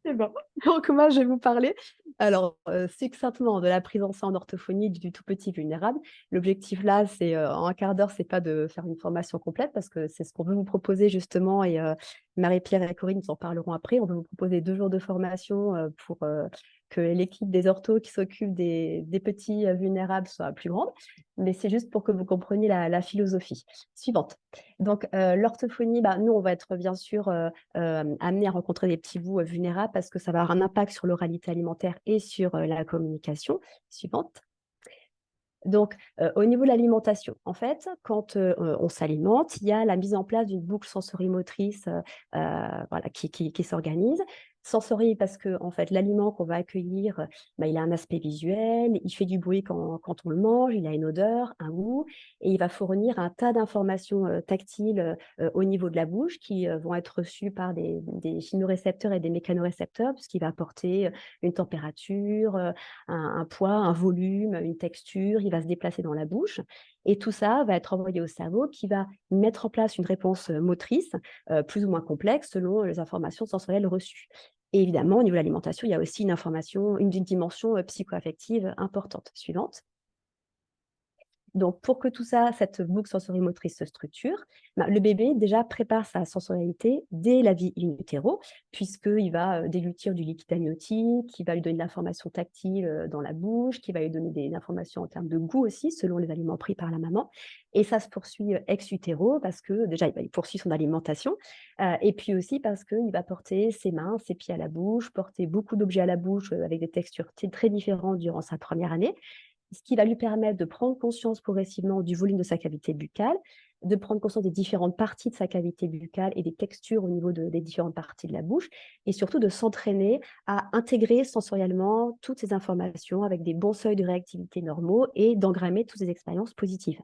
C'est bon. Donc, moi, je vais vous parler, alors, succinctement de la prise en soin en orthophonie du tout petit vulnérable. L'objectif là, c'est en un quart d'heure, c'est pas de faire une formation complète parce que c'est ce qu'on veut vous proposer justement et Marie-Pierre et Corinne nous en parleront après. On veut vous proposer 2 jours de formation pour que l'équipe des orthos qui s'occupe des petits vulnérables soit plus grande. Mais c'est juste pour que vous compreniez la philosophie suivante. Donc, l'orthophonie, nous, on va être bien sûr amené à rencontrer des petits bouts vulnérables parce que ça va avoir un impact sur l'oralité alimentaire et sur la communication. Suivante. Donc, au niveau de l'alimentation, en fait, quand on s'alimente, il y a la mise en place d'une boucle sensorimotrice voilà, qui s'organise. Sensorie parce que en fait, l'aliment qu'on va accueillir, bah, il a un aspect visuel, il fait du bruit quand on le mange, il a une odeur, un goût, et il va fournir un tas d'informations tactiles au niveau de la bouche qui vont être reçues par des chimirécepteurs et des mécanorécepteurs, puisqu'il va apporter une température, un poids, un volume, une texture, il va se déplacer dans la bouche. Et tout ça va être envoyé au cerveau qui va mettre en place une réponse motrice plus ou moins complexe selon les informations sensorielles reçues. Et évidemment, au niveau de l'alimentation, il y a aussi une dimension psychoaffective importante. Suivante. Donc, pour que tout ça, cette boucle sensorimotrice se structure, bah, le bébé déjà prépare sa sensorialité dès la vie in utero, puisqu'il va déglutir du liquide amniotique, qui va lui donner de l'information tactile dans la bouche, qui va lui donner des informations en termes de goût aussi, selon les aliments pris par la maman. Et ça se poursuit ex utero, parce que déjà, il poursuit son alimentation, et puis aussi parce qu'il va porter ses mains, ses pieds à la bouche, porter beaucoup d'objets à la bouche avec des textures très différentes durant sa première année, ce qui va lui permettre de prendre conscience progressivement du volume de sa cavité buccale, de prendre conscience des différentes parties de sa cavité buccale et des textures au niveau des différentes parties de la bouche, et surtout de s'entraîner à intégrer sensoriellement toutes ces informations avec des bons seuils de réactivité normaux et d'engrammer toutes ces expériences positives.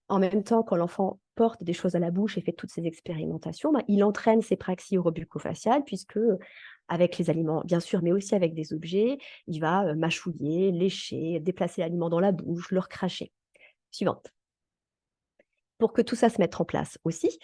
En même temps, quand l'enfant porte des choses à la bouche et fait toutes ces expérimentations, bah, il entraîne ses praxies orobucofaciales puisque, avec les aliments, bien sûr, mais aussi avec des objets, il va mâchouiller, lécher, déplacer l'aliment dans la bouche, le recracher. Suivante. Pour que tout ça se mette en place aussi,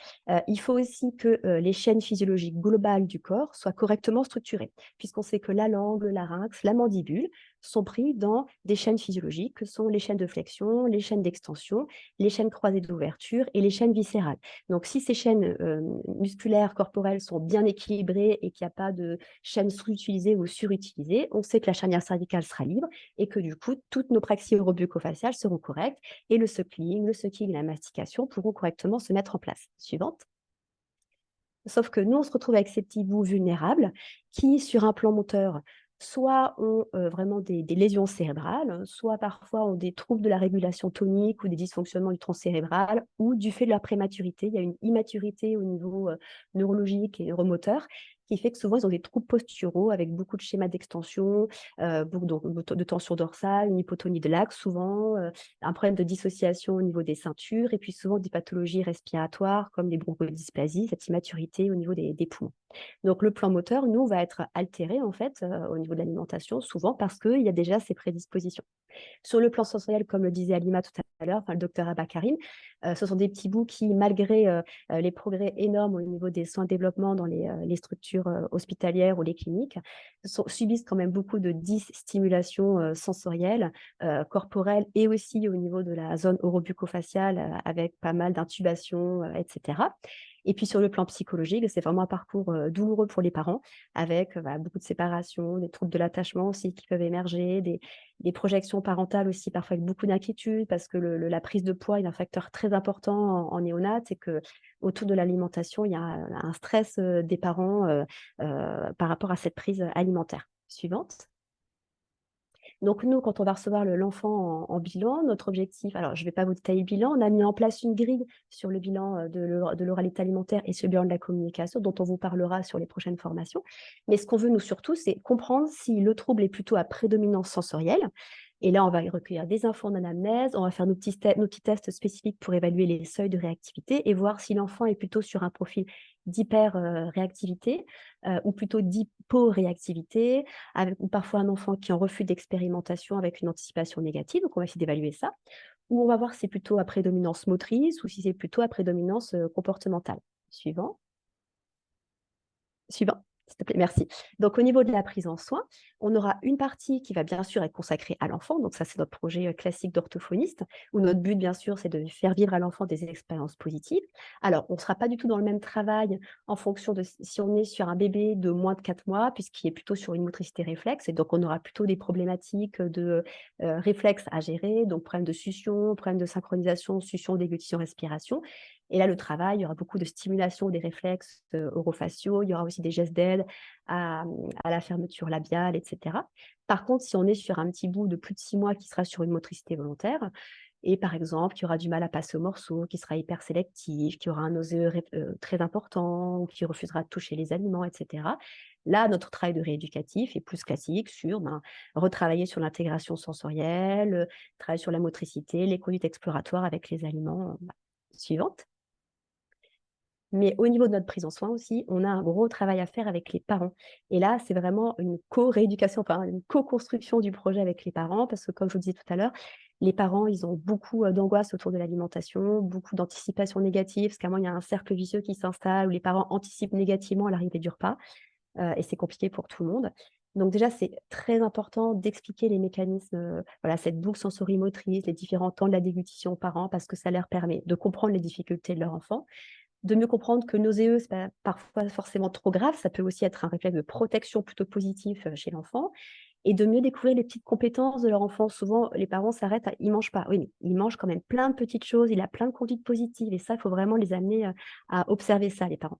il faut aussi que les chaînes physiologiques globales du corps soient correctement structurées, puisqu'on sait que la langue, le larynx, la mandibule sont pris dans des chaînes physiologiques que sont les chaînes de flexion, les chaînes d'extension, les chaînes croisées d'ouverture et les chaînes viscérales. Donc, si ces chaînes musculaires corporelles sont bien équilibrées et qu'il n'y a pas de chaînes sous-utilisées ou surutilisées, on sait que la charnière cervicale sera libre et que du coup, toutes nos praxies orobucofaciales seront correctes et le suckling et la mastication pourront correctement se mettre en place. Suivante. Sauf que nous, on se retrouve avec ces petits bouts vulnérables qui, sur un plan moteur, soit ont vraiment des lésions cérébrales, soit parfois ont des troubles de la régulation tonique ou des dysfonctionnements du tronc cérébral, ou du fait de leur prématurité, il y a une immaturité au niveau neurologique et neuromoteur qui fait que souvent ils ont des troubles posturaux avec beaucoup de schémas d'extension, beaucoup de tension dorsale, une hypotonie de l'axe souvent, un problème de dissociation au niveau des ceintures et puis souvent des pathologies respiratoires comme les bronchodysplasies, cette immaturité au niveau des poumons. Donc, le plan moteur, nous, va être altéré, en fait, au niveau de l'alimentation, souvent parce qu'il y a déjà ces prédispositions. Sur le plan sensoriel, comme le disait Alima tout à l'heure, le docteur Abba Karim, ce sont des petits bouts qui, malgré les progrès énormes au niveau des soins de développement dans les structures hospitalières ou les cliniques, subissent quand même beaucoup de dystimulation sensorielle, corporelle et aussi au niveau de la zone orobucofaciale avec pas mal d'intubations, etc. Et puis sur le plan psychologique, c'est vraiment un parcours douloureux pour les parents, avec beaucoup de séparation, des troubles de l'attachement aussi qui peuvent émerger, des projections parentales aussi, parfois avec beaucoup d'inquiétude, parce que la prise de poids est un facteur très important en néonat, et que autour de l'alimentation, il y a un stress des parents par rapport à cette prise alimentaire. Suivante. Donc nous, quand on va recevoir l'enfant en bilan, notre objectif, alors je ne vais pas vous détailler le bilan, on a mis en place une grille sur le bilan de l'oralité alimentaire et sur le bilan de la communication, dont on vous parlera sur les prochaines formations. Mais ce qu'on veut, nous, surtout, c'est comprendre si le trouble est plutôt à prédominance sensorielle. Et là, on va recueillir des infos en anamnèse, on va faire nos petits tests spécifiques pour évaluer les seuils de réactivité et voir si l'enfant est plutôt sur un profil d'hyper-réactivité ou plutôt d'hypo-réactivité, ou parfois un enfant qui est en refus d'expérimentation avec une anticipation négative, donc on va essayer d'évaluer ça, ou on va voir si c'est plutôt à prédominance motrice ou si c'est plutôt à prédominance comportementale. Suivant. Suivant. S'il te plaît, merci. Donc, au niveau de la prise en soin, on aura une partie qui va bien sûr être consacrée à l'enfant. Donc, ça, c'est notre projet classique d'orthophoniste, où notre but, bien sûr, c'est de faire vivre à l'enfant des expériences positives. Alors, on ne sera pas du tout dans le même travail en fonction de si on est sur un bébé de moins de 4 mois, puisqu'il est plutôt sur une motricité réflexe. Et donc, on aura plutôt des problématiques de réflexes à gérer, donc problème de succion, problème de synchronisation, succion, déglutition, respiration. Et là, le travail, il y aura beaucoup de stimulation des réflexes orofaciaux, il y aura aussi des gestes d'aide à la fermeture labiale, etc. Par contre, si on est sur un petit bout de plus de 6 mois qui sera sur une motricité volontaire, et par exemple, qui aura du mal à passer au morceau, qui sera hyper sélectif, qui aura un nausée très important, ou qui refusera de toucher les aliments, etc. Là, notre travail de rééducatif est plus classique sur retravailler sur l'intégration sensorielle, travailler sur la motricité, les conduites exploratoires avec les aliments suivantes. Mais au niveau de notre prise en soin aussi, on a un gros travail à faire avec les parents. Et là, c'est vraiment une co-rééducation, enfin une co-construction du projet avec les parents, parce que comme je vous disais tout à l'heure, les parents, ils ont beaucoup d'angoisse autour de l'alimentation, beaucoup d'anticipation négative, parce qu'à un moment, il y a un cercle vicieux qui s'installe où les parents anticipent négativement à l'arrivée du repas, et c'est compliqué pour tout le monde. Donc déjà, c'est très important d'expliquer les mécanismes, voilà, cette boucle sensorimotrice, les différents temps de la déglutition aux parents, parce que ça leur permet de comprendre les difficultés de leur enfant, de mieux comprendre que nauséeux, ce n'est pas parfois forcément trop grave, ça peut aussi être un réflexe de protection plutôt positif chez l'enfant, et de mieux découvrir les petites compétences de leur enfant. Souvent, les parents s'arrêtent à « il ne mange pas ». Oui, mais il mange quand même plein de petites choses, il a plein de conduites positives, et ça, il faut vraiment les amener à observer ça, les parents.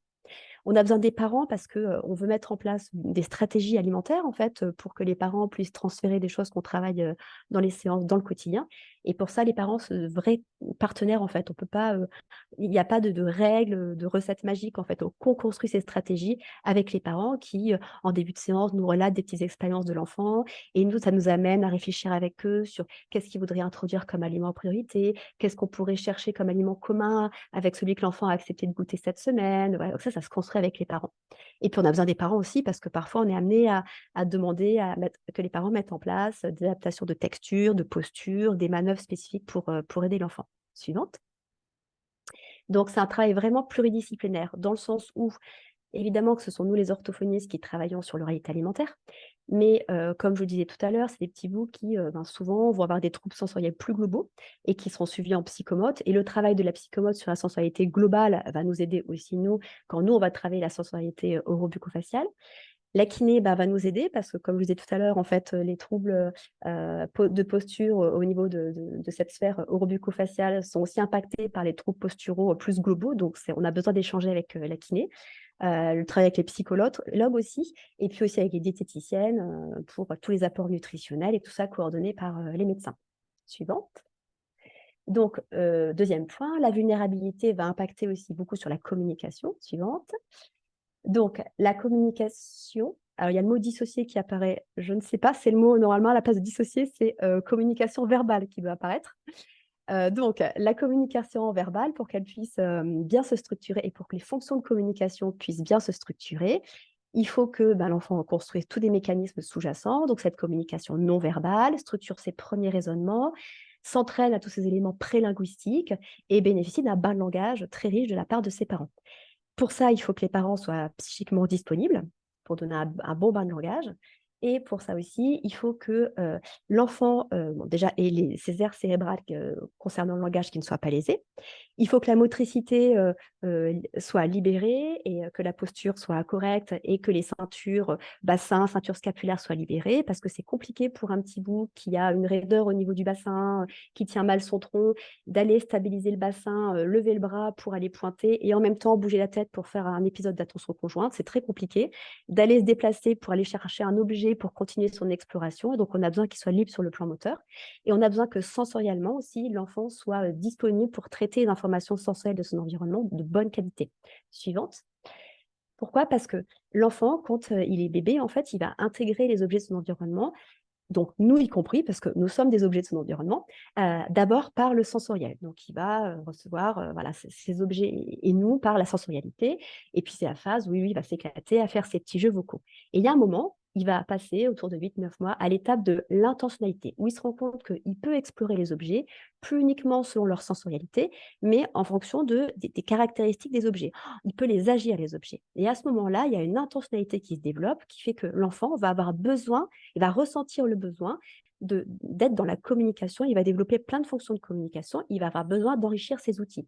On a besoin des parents parce qu'on veut mettre en place des stratégies alimentaires, en fait, pour que les parents puissent transférer des choses qu'on travaille dans les séances, dans le quotidien. Et pour ça, les parents sont de vrais partenaires, en fait. On peut pas, il n'y a pas de règles, de recettes magiques, en fait. On co-construit ces stratégies avec les parents qui, en début de séance, nous relatent des petites expériences de l'enfant. Et nous, ça nous amène à réfléchir avec eux sur qu'est-ce qu'ils voudraient introduire comme aliment en priorité, qu'est-ce qu'on pourrait chercher comme aliment commun avec celui que l'enfant a accepté de goûter cette semaine. Voilà, donc ça se construit avec les parents. Et puis, on a besoin des parents aussi parce que parfois, on est amené à demander que les parents mettent en place des adaptations de texture, de posture, des manœuvres spécifiques pour aider l'enfant. Suivante. Donc, c'est un travail vraiment pluridisciplinaire dans le sens où, évidemment, que ce sont nous les orthophonistes qui travaillons sur l'oreillette alimentaire, mais comme je le disais tout à l'heure, c'est des petits bouts qui souvent vont avoir des troubles sensoriels plus globaux et qui seront suivis en psychomote. Et le travail de la psychomote sur la sensorialité globale va nous aider aussi, nous, quand nous, on va travailler la sensorialité orobuco-faciale. La kiné va nous aider parce que, comme je vous disais tout à l'heure, en fait, les troubles de posture au niveau de cette sphère orobuco-faciale sont aussi impactés par les troubles posturaux plus globaux. Donc, on a besoin d'échanger avec la kiné. Le travail avec les psychologues aussi, et puis aussi avec les diététiciennes pour tous les apports nutritionnels et tout ça coordonné par les médecins. Suivante. Donc, deuxième point, la vulnérabilité va impacter aussi beaucoup sur la communication. Suivante. Donc, la communication, alors il y a le mot dissocier qui apparaît, je ne sais pas, c'est le mot normalement à la place de dissocier, c'est communication verbale qui doit apparaître. Donc, la communication verbale, pour qu'elle puisse bien se structurer et pour que les fonctions de communication puissent bien se structurer, il faut que l'enfant construise tous des mécanismes sous-jacents, donc cette communication non verbale, structure ses premiers raisonnements, s'entraîne à tous ces éléments prélinguistiques et bénéficie d'un bas de langage très riche de la part de ses parents. Pour ça, il faut que les parents soient psychiquement disponibles pour donner un bon bain de langage. Et pour ça aussi, il faut que l'enfant déjà ait ces aires cérébrales concernant le langage qui ne soient pas lésées. Il faut que la motricité soit libérée et que la posture soit correcte et que les ceintures bassin, ceinture scapulaire soient libérées parce que c'est compliqué pour un petit bout qui a une raideur au niveau du bassin, qui tient mal son tronc, d'aller stabiliser le bassin, lever le bras pour aller pointer et en même temps bouger la tête pour faire un épisode d'attention conjointe. C'est très compliqué. D'aller se déplacer pour aller chercher un objet pour continuer son exploration. Donc, on a besoin qu'il soit libre sur le plan moteur. Et on a besoin que sensoriellement aussi, l'enfant soit disponible pour traiter les informations sensorielles de son environnement de bonne qualité. Suivante. Pourquoi ? Parce que l'enfant, quand il est bébé, en fait, il va intégrer les objets de son environnement, donc nous y compris, parce que nous sommes des objets de son environnement, d'abord par le sensoriel. Donc, il va recevoir ces objets et nous par la sensorialité. Et puis, c'est la phase où il va s'éclater à faire ses petits jeux vocaux. Et il y a un moment, il va passer autour de 8-9 mois à l'étape de l'intentionnalité, où il se rend compte qu'il peut explorer les objets, plus uniquement selon leur sensorialité, mais en fonction des caractéristiques des objets. Il peut les agir, les objets. Et à ce moment-là, il y a une intentionnalité qui se développe, qui fait que l'enfant va avoir besoin, il va ressentir le besoin d'être dans la communication, il va développer plein de fonctions de communication, il va avoir besoin d'enrichir ses outils.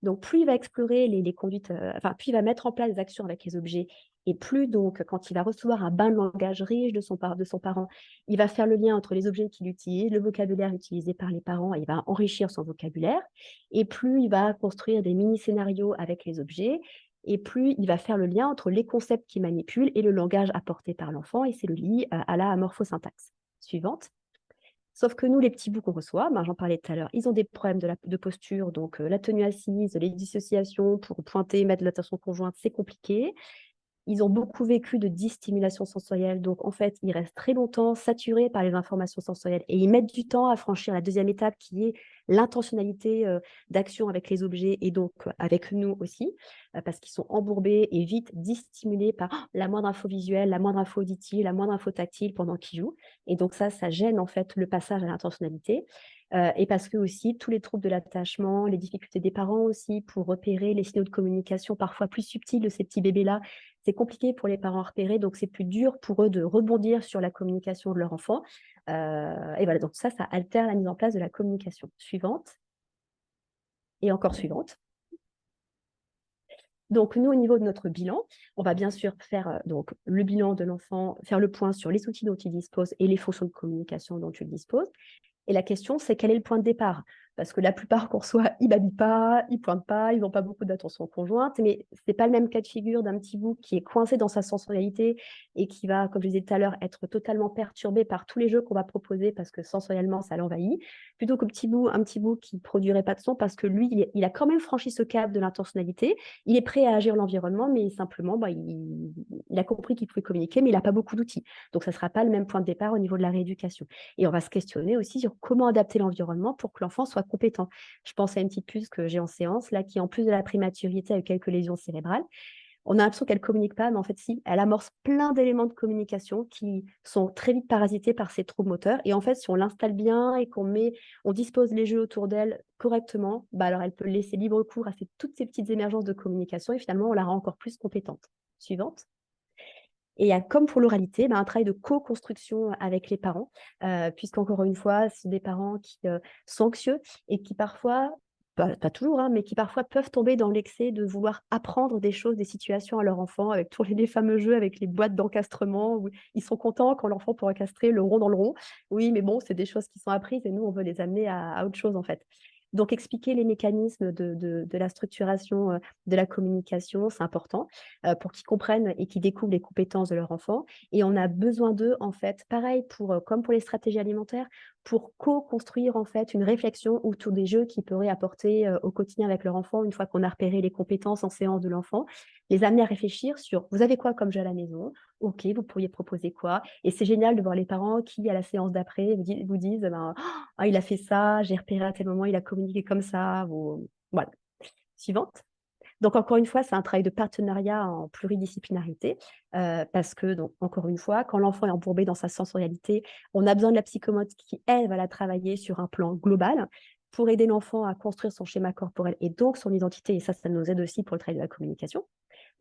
Donc, plus il va explorer les conduites, plus il va mettre en place des actions avec les objets Et plus donc, quand il va recevoir un bain de langage riche de son parent, il va faire le lien entre les objets qu'il utilise, le vocabulaire utilisé par les parents, et il va enrichir son vocabulaire. Et plus il va construire des mini-scénarios avec les objets, et plus il va faire le lien entre les concepts qu'il manipule et le langage apporté par l'enfant, et c'est le lit à la morphosyntaxe. Suivante. Sauf que nous, les petits bouts qu'on reçoit, j'en parlais tout à l'heure, ils ont des problèmes de posture, donc la tenue assise, les dissociations pour pointer, mettre l'attention conjointe, c'est compliqué. Ils ont beaucoup vécu de dystimulation sensorielle, donc en fait, ils restent très longtemps saturés par les informations sensorielles et ils mettent du temps à franchir la deuxième étape qui est l'intentionnalité d'action avec les objets et donc avec nous aussi, parce qu'ils sont embourbés et vite dystimulés par la moindre info visuelle, la moindre info auditive, la moindre info tactile pendant qu'ils jouent. Et donc ça gêne en fait le passage à l'intentionnalité. Et parce que aussi, tous les troubles de l'attachement, les difficultés des parents aussi pour repérer les signaux de communication parfois plus subtils de ces petits bébés-là, c'est compliqué pour les parents à repérer, donc c'est plus dur pour eux de rebondir sur la communication de leur enfant. Et voilà, donc ça altère la mise en place de la communication. Suivante. Et encore suivante. Donc, nous, au niveau de notre bilan, on va bien sûr faire donc, le bilan de l'enfant, faire le point sur les outils dont il dispose et les fonctions de communication dont il dispose. Et la question, c'est quel est le point de départ? Parce que la plupart qu'on reçoit, ils ne babillent pas, ils ne pointent pas, ils n'ont pas beaucoup d'attention conjointe, mais ce n'est pas le même cas de figure d'un petit bout qui est coincé dans sa sensorialité et qui va, comme je disais tout à l'heure, être totalement perturbé par tous les jeux qu'on va proposer parce que sensoriellement, ça l'envahit, plutôt que un petit bout qui ne produirait pas de son parce que lui, il a quand même franchi ce cap de l'intentionnalité, il est prêt à agir l'environnement, mais simplement, il a compris qu'il pouvait communiquer, mais il n'a pas beaucoup d'outils. Donc, ça ne sera pas le même point de départ au niveau de la rééducation. Et on va se questionner aussi sur comment adapter l'environnement pour que l'enfant soit compétent. Je pense à une petite puce que j'ai en séance, là, qui en plus de la prématurité a eu quelques lésions cérébrales. On a l'impression qu'elle ne communique pas, mais en fait, si, elle amorce plein d'éléments de communication qui sont très vite parasités par ses troubles moteurs. Et en fait, si on l'installe bien et on dispose les jeux autour d'elle correctement, alors elle peut laisser libre cours à toutes ces petites émergences de communication et finalement, on la rend encore plus compétente. Suivante. Et il y a, comme pour l'oralité, un travail de co-construction avec les parents, puisqu'encore une fois, ce sont des parents qui sont anxieux et qui parfois, pas toujours, mais qui parfois peuvent tomber dans l'excès de vouloir apprendre des choses, des situations à leur enfant, avec tous les fameux jeux, avec les boîtes d'encastrement, où ils sont contents quand l'enfant peut encastrer le rond dans le rond. Oui, mais bon, c'est des choses qui sont apprises et nous, on veut les amener à autre chose, en fait. Donc, expliquer les mécanismes de la structuration de la communication, c'est important pour qu'ils comprennent et qu'ils découvrent les compétences de leur enfant. Et on a besoin d'eux, en fait, pareil, comme pour les stratégies alimentaires, pour co-construire, en fait, une réflexion autour des jeux qu'ils pourraient apporter au quotidien avec leur enfant, une fois qu'on a repéré les compétences en séance de l'enfant, les amener à réfléchir sur, vous avez quoi comme jeu à la maison? Ok, vous pourriez proposer quoi? Et c'est génial de voir les parents qui, à la séance d'après, vous disent, ah, il a fait ça, j'ai repéré à tel moment, il a communiqué comme ça. Voilà. Suivante. Donc, encore une fois, c'est un travail de partenariat en pluridisciplinarité parce que, donc, encore une fois, quand l'enfant est embourbé dans sa sensorialité, on a besoin de la psychomote qui, elle, va la travailler sur un plan global pour aider l'enfant à construire son schéma corporel et donc son identité. Et ça nous aide aussi pour le travail de la communication,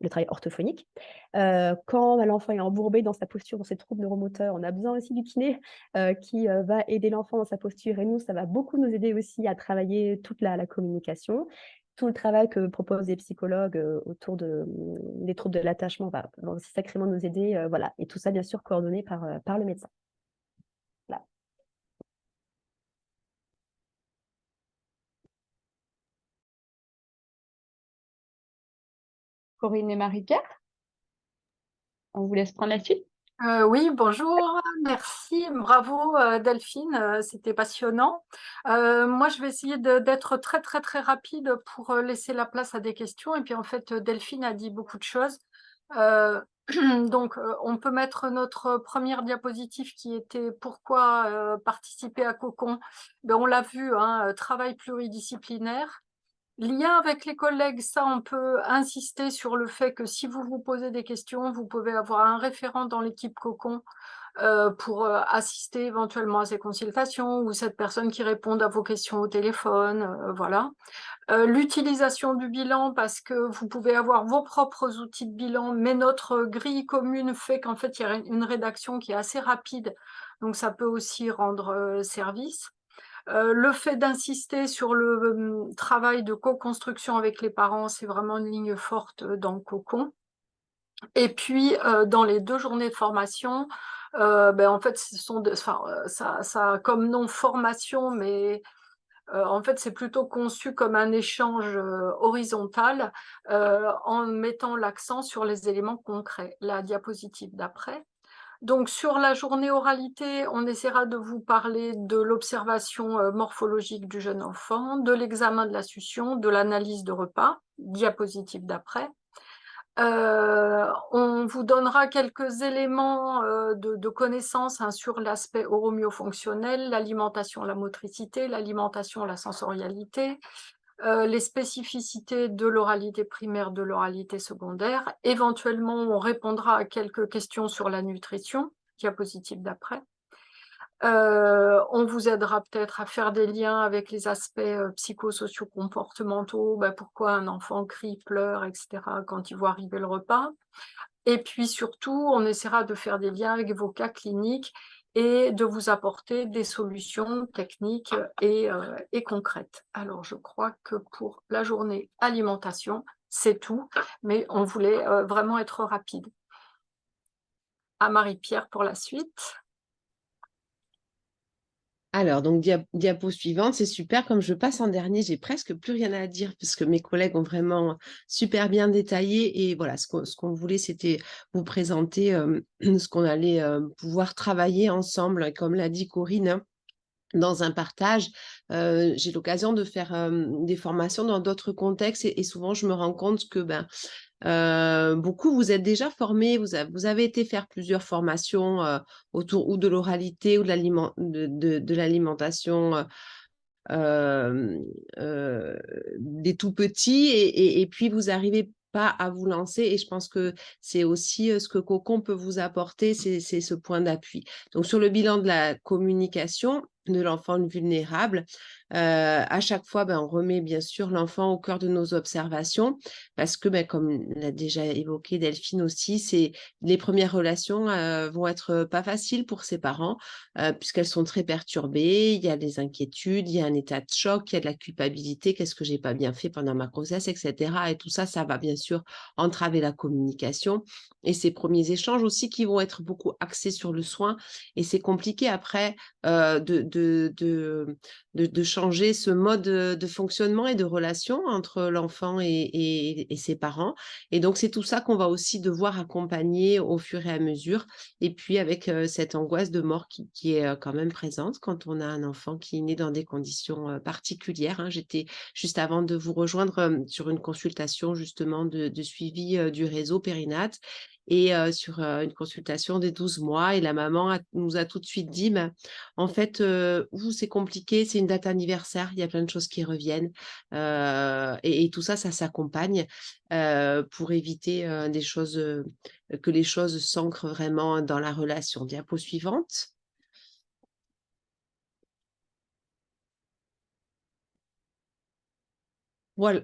le travail orthophonique. Quand l'enfant est embourbé dans sa posture, dans ses troubles neuromoteurs, on a besoin aussi du kiné qui va aider l'enfant dans sa posture. Et nous, ça va beaucoup nous aider aussi à travailler toute la communication. Tout le travail que proposent les psychologues autour des troubles de l'attachement va aussi sacrément nous aider. Voilà. Et tout ça, bien sûr, coordonné par le médecin. Voilà. Corinne et Marie-Pierre, on vous laisse prendre la suite. Oui, bonjour, merci, bravo Delphine, c'était passionnant. Moi, je vais essayer d'être très, très, très rapide pour laisser la place à des questions. Et puis, en fait, Delphine a dit beaucoup de choses. Donc, on peut mettre notre première diapositive qui était pourquoi participer à Cocon. Ben, on l'a vu, travail pluridisciplinaire. Lien avec les collègues, ça, on peut insister sur le fait que si vous vous posez des questions, vous pouvez avoir un référent dans l'équipe Cocon pour assister éventuellement à ces consultations ou cette personne qui répond à vos questions au téléphone, voilà. L'utilisation du bilan, parce que vous pouvez avoir vos propres outils de bilan, mais notre grille commune fait qu'en fait, il y a une rédaction qui est assez rapide, donc ça peut aussi rendre service. Le fait d'insister sur le travail de co-construction avec les parents, c'est vraiment une ligne forte dans le Cocon. Et puis, dans les 2 journées de formation, en fait, ce sont ça a comme nom formation, mais en fait, c'est plutôt conçu comme un échange horizontal en mettant l'accent sur les éléments concrets. La diapositive d'après. Donc, sur la journée oralité, on essaiera de vous parler de l'observation morphologique du jeune enfant, de l'examen de la succion, de l'analyse de repas, diapositive d'après. On vous donnera quelques éléments de connaissances sur l'aspect oromyofonctionnel, l'alimentation, la motricité, l'alimentation, la sensorialité, les spécificités de l'oralité primaire, de l'oralité secondaire. Éventuellement, on répondra à quelques questions sur la nutrition, diapositive d'après. On vous aidera peut-être à faire des liens avec les aspects psychosociaux-comportementaux, pourquoi un enfant crie, pleure, etc. quand il voit arriver le repas. Et puis surtout, on essaiera de faire des liens avec vos cas cliniques et de vous apporter des solutions techniques et concrètes. Alors, je crois que pour la journée alimentation, c'est tout, mais on voulait vraiment être rapide. À Marie-Pierre pour la suite. Alors, donc, diapo suivante, c'est super. Comme je passe en dernier, j'ai presque plus rien à dire puisque mes collègues ont vraiment super bien détaillé. Et voilà, ce qu'on voulait, c'était vous présenter ce qu'on allait pouvoir travailler ensemble, comme l'a dit Corinne. Hein, dans un partage, j'ai l'occasion de faire des formations dans d'autres contextes et souvent je me rends compte que beaucoup vous êtes déjà formés, vous avez été faire plusieurs formations autour ou de l'oralité ou de l'alimentation des tout petits et puis vous n'arrivez pas à vous lancer et je pense que c'est aussi ce que Cocon peut vous apporter, c'est ce point d'appui. Donc sur le bilan de la communication de l'enfant vulnérable, à chaque fois, on remet bien sûr l'enfant au cœur de nos observations parce que, comme l'a déjà évoqué Delphine aussi, les premières relations vont être pas faciles pour ses parents puisqu'elles sont très perturbées, il y a des inquiétudes, il y a un état de choc, il y a de la culpabilité, qu'est-ce que j'ai pas bien fait pendant ma grossesse, etc. Et tout ça, ça va bien sûr entraver la communication et ces premiers échanges aussi qui vont être beaucoup axés sur le soin et c'est compliqué après de changer ce mode de fonctionnement et de relation entre l'enfant et ses parents. Et donc, c'est tout ça qu'on va aussi devoir accompagner au fur et à mesure. Et puis, avec cette angoisse de mort qui est quand même présente quand on a un enfant qui est né dans des conditions particulières. Hein. J'étais juste avant de vous rejoindre sur une consultation justement de suivi du réseau Périnate et sur une consultation des 12 mois. Et la maman nous a tout de suite dit, en fait, c'est compliqué, c'est une date anniversaire, il y a plein de choses qui reviennent. Et tout ça, ça s'accompagne pour éviter des choses, que les choses s'ancrent vraiment dans la relation. Diapo suivante. Voilà.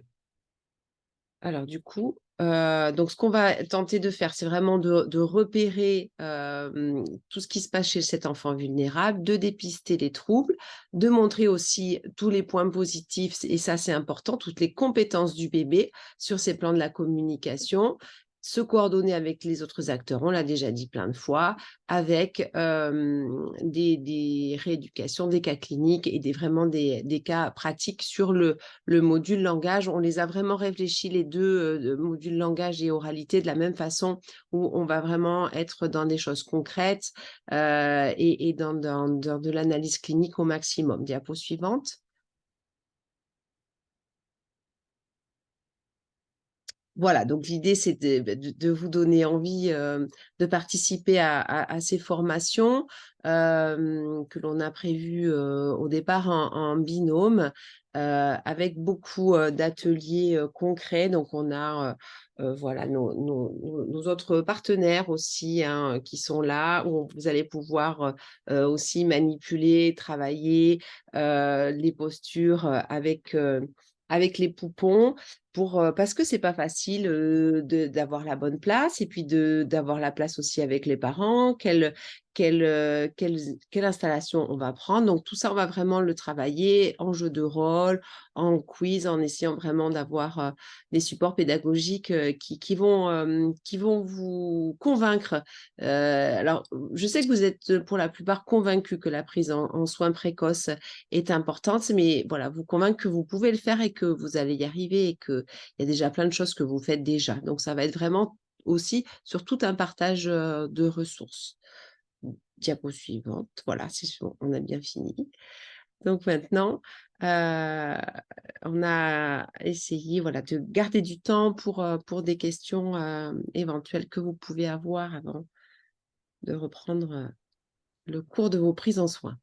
Alors, du coup, donc ce qu'on va tenter de faire, c'est vraiment de repérer tout ce qui se passe chez cet enfant vulnérable, de dépister les troubles, de montrer aussi tous les points positifs, et ça c'est important, toutes les compétences du bébé sur ces plans de la communication, se coordonner avec les autres acteurs, on l'a déjà dit plein de fois, avec des rééducations, des cas cliniques et vraiment des cas pratiques sur le module langage. On les a vraiment réfléchis, les deux modules langage et oralité, de la même façon où on va vraiment être dans des choses concrètes et dans de l'analyse clinique au maximum. Diapo suivante. Voilà, donc l'idée, c'est de vous donner envie de participer à ces formations que l'on a prévues au départ en binôme, avec beaucoup d'ateliers concrets. Donc, on a voilà, nos autres partenaires aussi hein, qui sont là, où vous allez pouvoir aussi manipuler, travailler les postures avec les poupons. parce que c'est pas facile d'avoir la bonne place et puis d'avoir la place aussi avec les parents, quelle installation on va prendre. Donc tout ça, on va vraiment le travailler en jeu de rôle, en quiz, en essayant vraiment d'avoir des supports pédagogiques qui vont vous convaincre. Alors, je sais que vous êtes pour la plupart convaincus que la prise en soins précoces est importante, mais voilà, vous convaincre que vous pouvez le faire et que vous allez y arriver et qu'il y a déjà plein de choses que vous faites déjà. Donc, ça va être vraiment aussi sur tout un partage de ressources. Diapo suivante. Voilà, c'est bon, on a bien fini. Donc maintenant, on a essayé voilà, de garder du temps pour des questions éventuelles que vous pouvez avoir avant de reprendre le cours de vos prises en soins.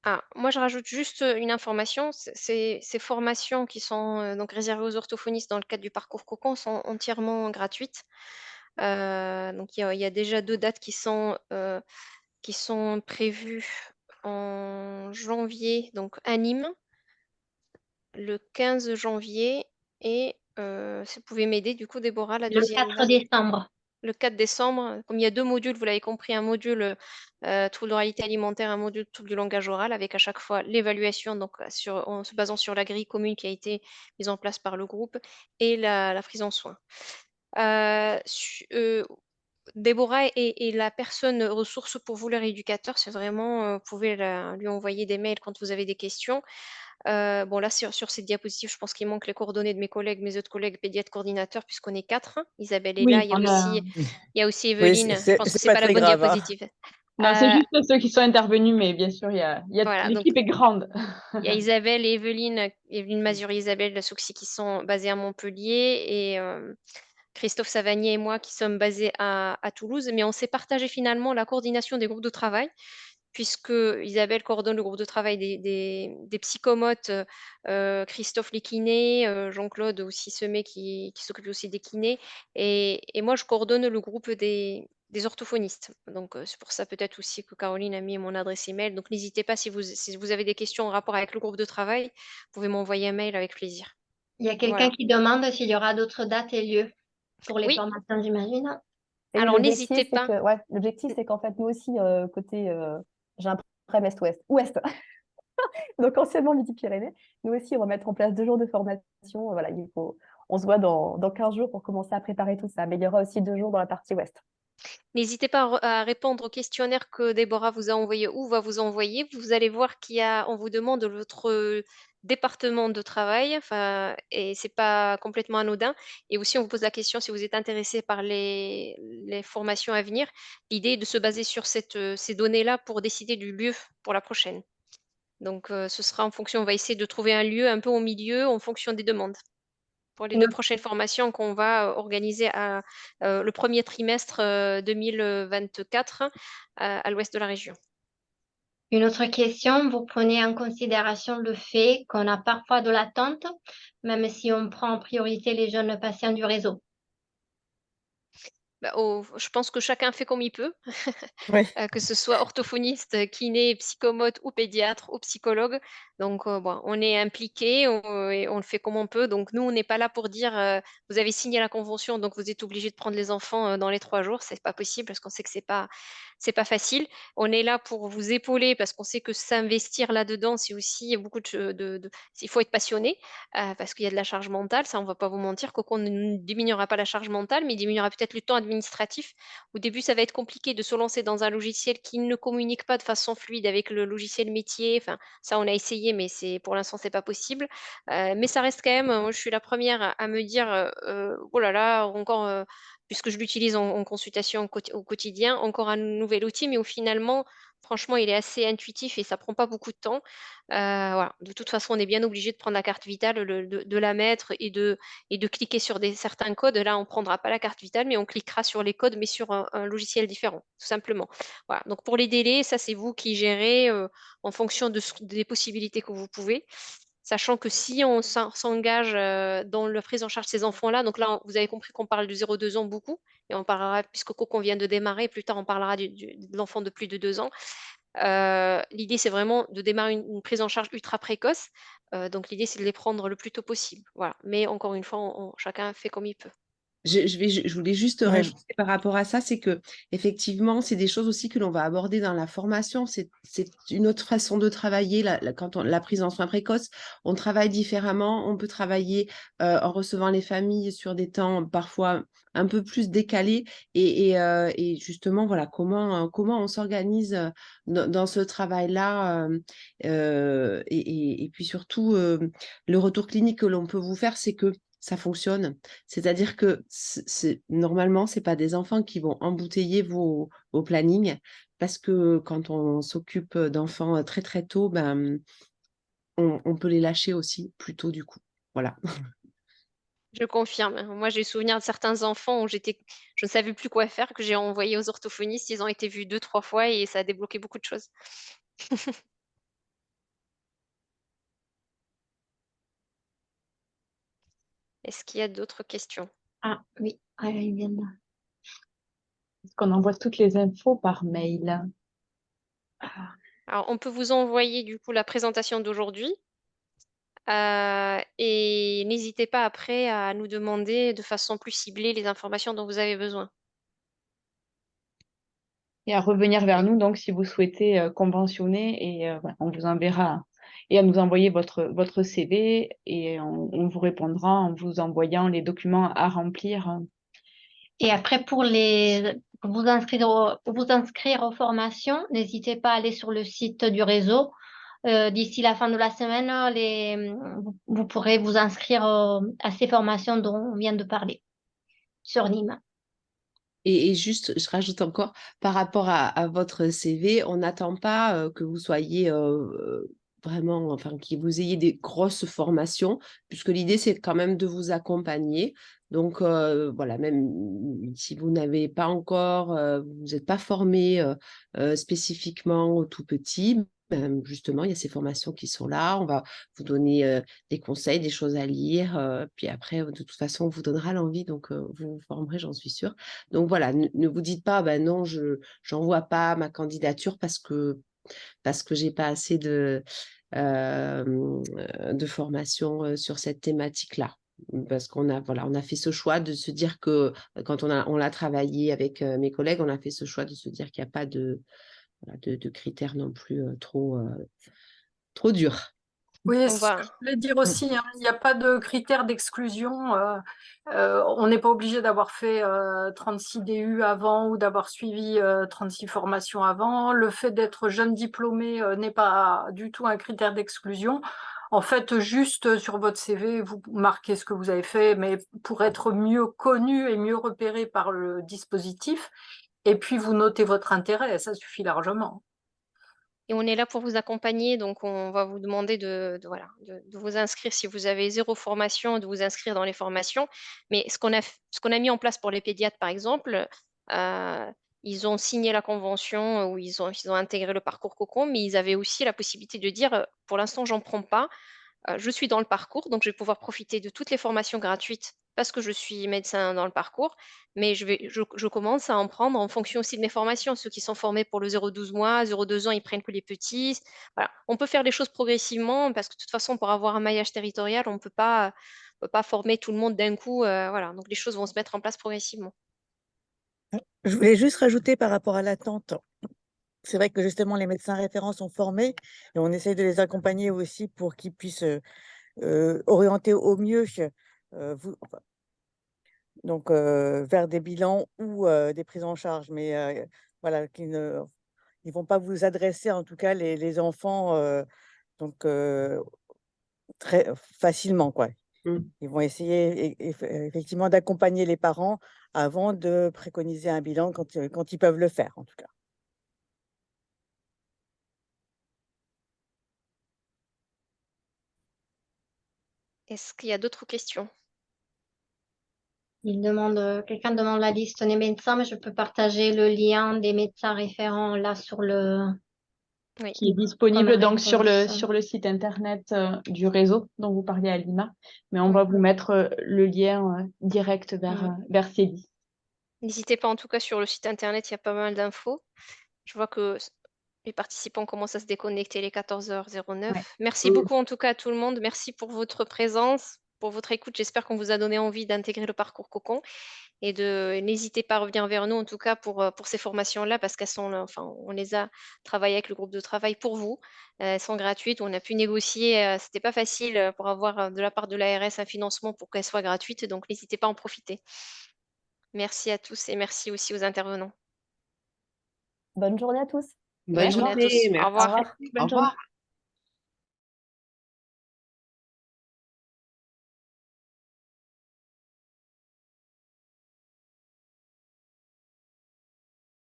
Ah, moi, je rajoute juste une information. Ces formations qui sont donc réservées aux orthophonistes dans le cadre du parcours Cocon sont entièrement gratuites. Donc, il y a déjà 2 dates qui sont prévues en janvier, donc à Nîmes, le 15 janvier et si vous pouvez m'aider, du coup, Déborah, la Le deuxième 4 date. décembre. Le 4 décembre, comme il y a 2 modules, vous l'avez compris, un module trouble d'oralité alimentaire, un module trouble du langage oral, avec à chaque fois l'évaluation, donc en se basant sur la grille commune qui a été mise en place par le groupe et la prise en soin. Déborah est la personne ressource pour vous, le rééducateur. C'est vraiment, vous pouvez lui envoyer des mails quand vous avez des questions. Bon, là, sur cette diapositive, je pense qu'il manque les coordonnées de mes autres collègues pédiatres coordinateurs, puisqu'on est 4. Isabelle est là. Oui, on a. Il y a aussi Oui, Evelyne. Je pense que c'est c'est pas pas la très bonne grave, hein. diapositive. Non, c'est Euh, juste ceux qui sont intervenus, mais bien sûr, voilà, donc l'équipe est grande. il y a Isabelle et Evelyne Mazuri, Isabelle Souxy qui sont basées à Montpellier et Christophe Savanier et moi qui sommes basés à Toulouse. Mais on s'est partagé finalement la coordination des groupes de travail, puisque Isabelle coordonne le groupe de travail des psychomotes, Christophe les kinés, Jean-Claude aussi Semet qui s'occupe aussi des kinés, et moi je coordonne le groupe des orthophonistes. Donc c'est pour ça peut-être aussi que Caroline a mis mon adresse email. Donc n'hésitez pas si vous avez des questions en rapport avec le groupe de travail, vous pouvez m'envoyer un mail avec plaisir. Il y a quelqu'un Voilà. qui demande s'il y aura d'autres dates et lieux pour les Oui, formations, j'imagine. Et oui, alors n'hésitez l'objectif, c'est pas. que, ouais, l'objectif, c'est qu'en fait, nous aussi, côté, j'ai un prêt Est-Ouest, Ouest, donc anciennement Midi-Pyrénées, nous aussi, on va mettre en place 2 jours de formation. Voilà, on se voit dans 15 jours pour commencer à préparer tout ça. Mais il y aura aussi 2 jours dans la partie Ouest. N'hésitez pas à répondre au questionnaire que Déborah vous a envoyé ou va vous envoyer. Vous allez voir on vous demande votre département de travail, enfin, et c'est pas complètement anodin. Et aussi, on vous pose la question si vous êtes intéressé par les formations à venir. L'idée est de se baser sur ces données-là pour décider du lieu pour la prochaine. Donc, ce sera en fonction, on va essayer de trouver un lieu un peu au milieu en fonction des demandes pour les 2 prochaines formations qu'on va organiser le premier trimestre 2024 à l'ouest de la région. Une autre question, vous prenez en considération le fait qu'on a parfois de l'attente, même si on prend en priorité les jeunes patients du réseau. Bah, je pense que chacun fait comme il peut, Ouais. que ce soit orthophoniste, kiné, psychomote ou pédiatre ou psychologue. Donc, bon, on est impliqué et on le fait comme on peut. Donc, nous, on n'est pas là pour dire vous avez signé la convention, donc vous êtes obligé de prendre les enfants dans les 3 jours. C'est pas possible parce qu'on sait que c'est pas facile. On est là pour vous épauler parce qu'on sait que s'investir là-dedans, c'est aussi beaucoup il faut être passionné parce qu'il y a de la charge mentale. Ça, on va pas vous mentir. Cocon ne diminuera pas la charge mentale, mais il diminuera peut-être le temps administratif. Au début, ça va être compliqué de se lancer dans un logiciel qui ne communique pas de façon fluide avec le logiciel métier. Enfin, ça, on a essayé, mais pour l'instant, c'est pas possible. Mais ça reste quand même, moi, je suis la première à me dire, oh là là, encore, puisque je l'utilise en consultation au quotidien, encore un nouvel outil, mais où finalement, franchement, il est assez intuitif et ça prend pas beaucoup de temps. Voilà. De toute façon, on est bien obligé de prendre la carte vitale, de la mettre et de cliquer sur certains codes. Là, on ne prendra pas la carte vitale, mais on cliquera sur les codes, mais sur un logiciel différent, tout simplement. Voilà. Donc pour les délais, ça, c'est vous qui gérez en fonction des possibilités que vous pouvez. Sachant que si on s'engage dans la prise en charge de ces enfants-là, donc là, vous avez compris qu'on parle de 0-2 ans beaucoup, et on parlera, puisque Cocon vient de démarrer, plus tard on parlera de l'enfant de plus de 2 ans. L'idée, c'est vraiment de démarrer une prise en charge ultra précoce. Donc l'idée, c'est de les prendre le plus tôt possible. Voilà. Mais encore une fois, chacun fait comme il peut. Je voulais juste Ouais. rajouter par rapport à ça, c'est que effectivement, c'est des choses aussi que l'on va aborder dans la formation. C'est une autre façon de travailler. Quand la prise en soins précoce, on travaille différemment. On peut travailler en recevant les familles sur des temps parfois un peu plus décalés. Et justement, voilà, comment on s'organise dans ce travail-là. Et puis surtout, le retour clinique que l'on peut vous faire, c'est que ça fonctionne. C'est-à-dire que normalement, ce n'est pas des enfants qui vont embouteiller vos plannings, parce que quand on s'occupe d'enfants très très tôt, ben, on peut les lâcher aussi plus tôt du coup. Voilà. Je confirme. Moi, j'ai souvenir de certains enfants où je ne savais plus quoi faire, que j'ai envoyé aux orthophonistes. Ils ont été vus 2, 3 fois et ça a débloqué beaucoup de choses. Est-ce qu'il y a d'autres questions? Ah oui, ils viennent là. Est-ce qu'on envoie toutes les infos par mail? Alors, on peut vous envoyer du coup la présentation d'aujourd'hui. Et n'hésitez pas après à nous demander de façon plus ciblée les informations dont vous avez besoin. Et à revenir vers nous, donc, si vous souhaitez conventionner, et voilà, on vous enverra, et à nous envoyer votre CV, et on vous répondra en vous envoyant les documents à remplir. Et après, pour vous inscrire aux formations, n'hésitez pas à aller sur le site du réseau. D'ici la fin de la semaine, vous pourrez vous inscrire à ces formations dont on vient de parler sur Nîmes. Et juste, je rajoute encore, par rapport à votre CV, on n'attend pas que vous soyez vraiment, enfin, que vous ayez des grosses formations, puisque l'idée, c'est quand même de vous accompagner. Donc, voilà, même si vous n'avez pas encore, vous n'êtes pas formé spécifiquement au tout petit, ben, justement, il y a ces formations qui sont là. On va vous donner des conseils, des choses à lire. Puis après, de toute façon, on vous donnera l'envie, donc vous vous formerez, j'en suis sûre. Donc voilà, ne vous dites pas, ben non, je n'envoie pas ma candidature parce que j'ai pas assez de formation sur cette thématique-là. Parce on a fait ce choix de se dire que quand on l'a travaillé avec mes collègues, on a fait ce choix de se dire qu'il n'y a pas de critères non plus trop durs. Oui, On c'est ce que va, je voulais dire aussi, hein. Il n'y a pas de critères d'exclusion. On n'est pas obligé d'avoir fait 36 DU avant ou d'avoir suivi 36 formations avant. Le fait d'être jeune diplômé n'est pas du tout un critère d'exclusion. En fait, juste sur votre CV, vous marquez ce que vous avez fait, mais pour être mieux connu et mieux repéré par le dispositif. Et puis, vous notez votre intérêt, ça suffit largement. et on est là pour vous accompagner, donc on va vous demander voilà, de vous inscrire si vous avez 0 formation, de vous inscrire dans les formations. Mais ce qu'on a mis en place pour les pédiatres, par exemple, ils ont signé la convention où ils ont intégré le parcours Cocon, mais ils avaient aussi la possibilité de dire, pour l'instant, j'en prends pas. Je suis dans le parcours, donc je vais pouvoir profiter de toutes les formations gratuites parce que je suis médecin dans le parcours, mais je commence à en prendre en fonction aussi de mes formations. Ceux qui sont formés pour le 0-12 mois, 0-2 ans, ils prennent que les petits. Voilà. On peut faire les choses progressivement parce que de toute façon, pour avoir un maillage territorial, on ne peut pas former tout le monde d'un coup. Voilà. Donc les choses vont se mettre en place progressivement. Je voulais juste rajouter par rapport à l'attente. C'est vrai que justement, les médecins référents sont formés et on essaye de les accompagner aussi pour qu'ils puissent orienter au mieux enfin, donc, vers des bilans ou des prises en charge. Mais voilà, ils ne vont pas vous adresser, en tout cas, les enfants donc, très facilement, quoi. Mm. Ils vont essayer effectivement d'accompagner les parents avant de préconiser un bilan quand ils peuvent le faire, en tout cas. Est-ce qu'il y a d'autres questions? Quelqu'un demande la liste des médecins, mais je peux partager le lien des médecins référents là sur Oui. Qui est comme disponible donc sur réponse. le site internet du réseau dont vous parliez à Lima. Mais on Oui. va vous mettre le lien direct vers CEDI. N'hésitez pas, en tout cas, sur le site internet, il y a pas mal d'infos. Je vois que Les participants commencent à se déconnecter les 14h09. Ouais. Merci beaucoup en tout cas à tout le monde. Merci pour votre présence, pour votre écoute. J'espère qu'on vous a donné envie d'intégrer le parcours Cocon et n'hésitez pas à revenir vers nous en tout cas pour ces formations-là parce qu'elles sont là, enfin, on les a travaillées avec le groupe de travail pour vous. Elles sont gratuites. On a pu négocier, c'était pas facile pour avoir de la part de l'ARS un financement pour qu'elles soient gratuites. Donc n'hésitez pas à en profiter. Merci à tous et merci aussi aux intervenants. Bonne journée à tous. Bonne Bonne journée à journée, tous. Au merci. revoir. Bonne Au journée. revoir.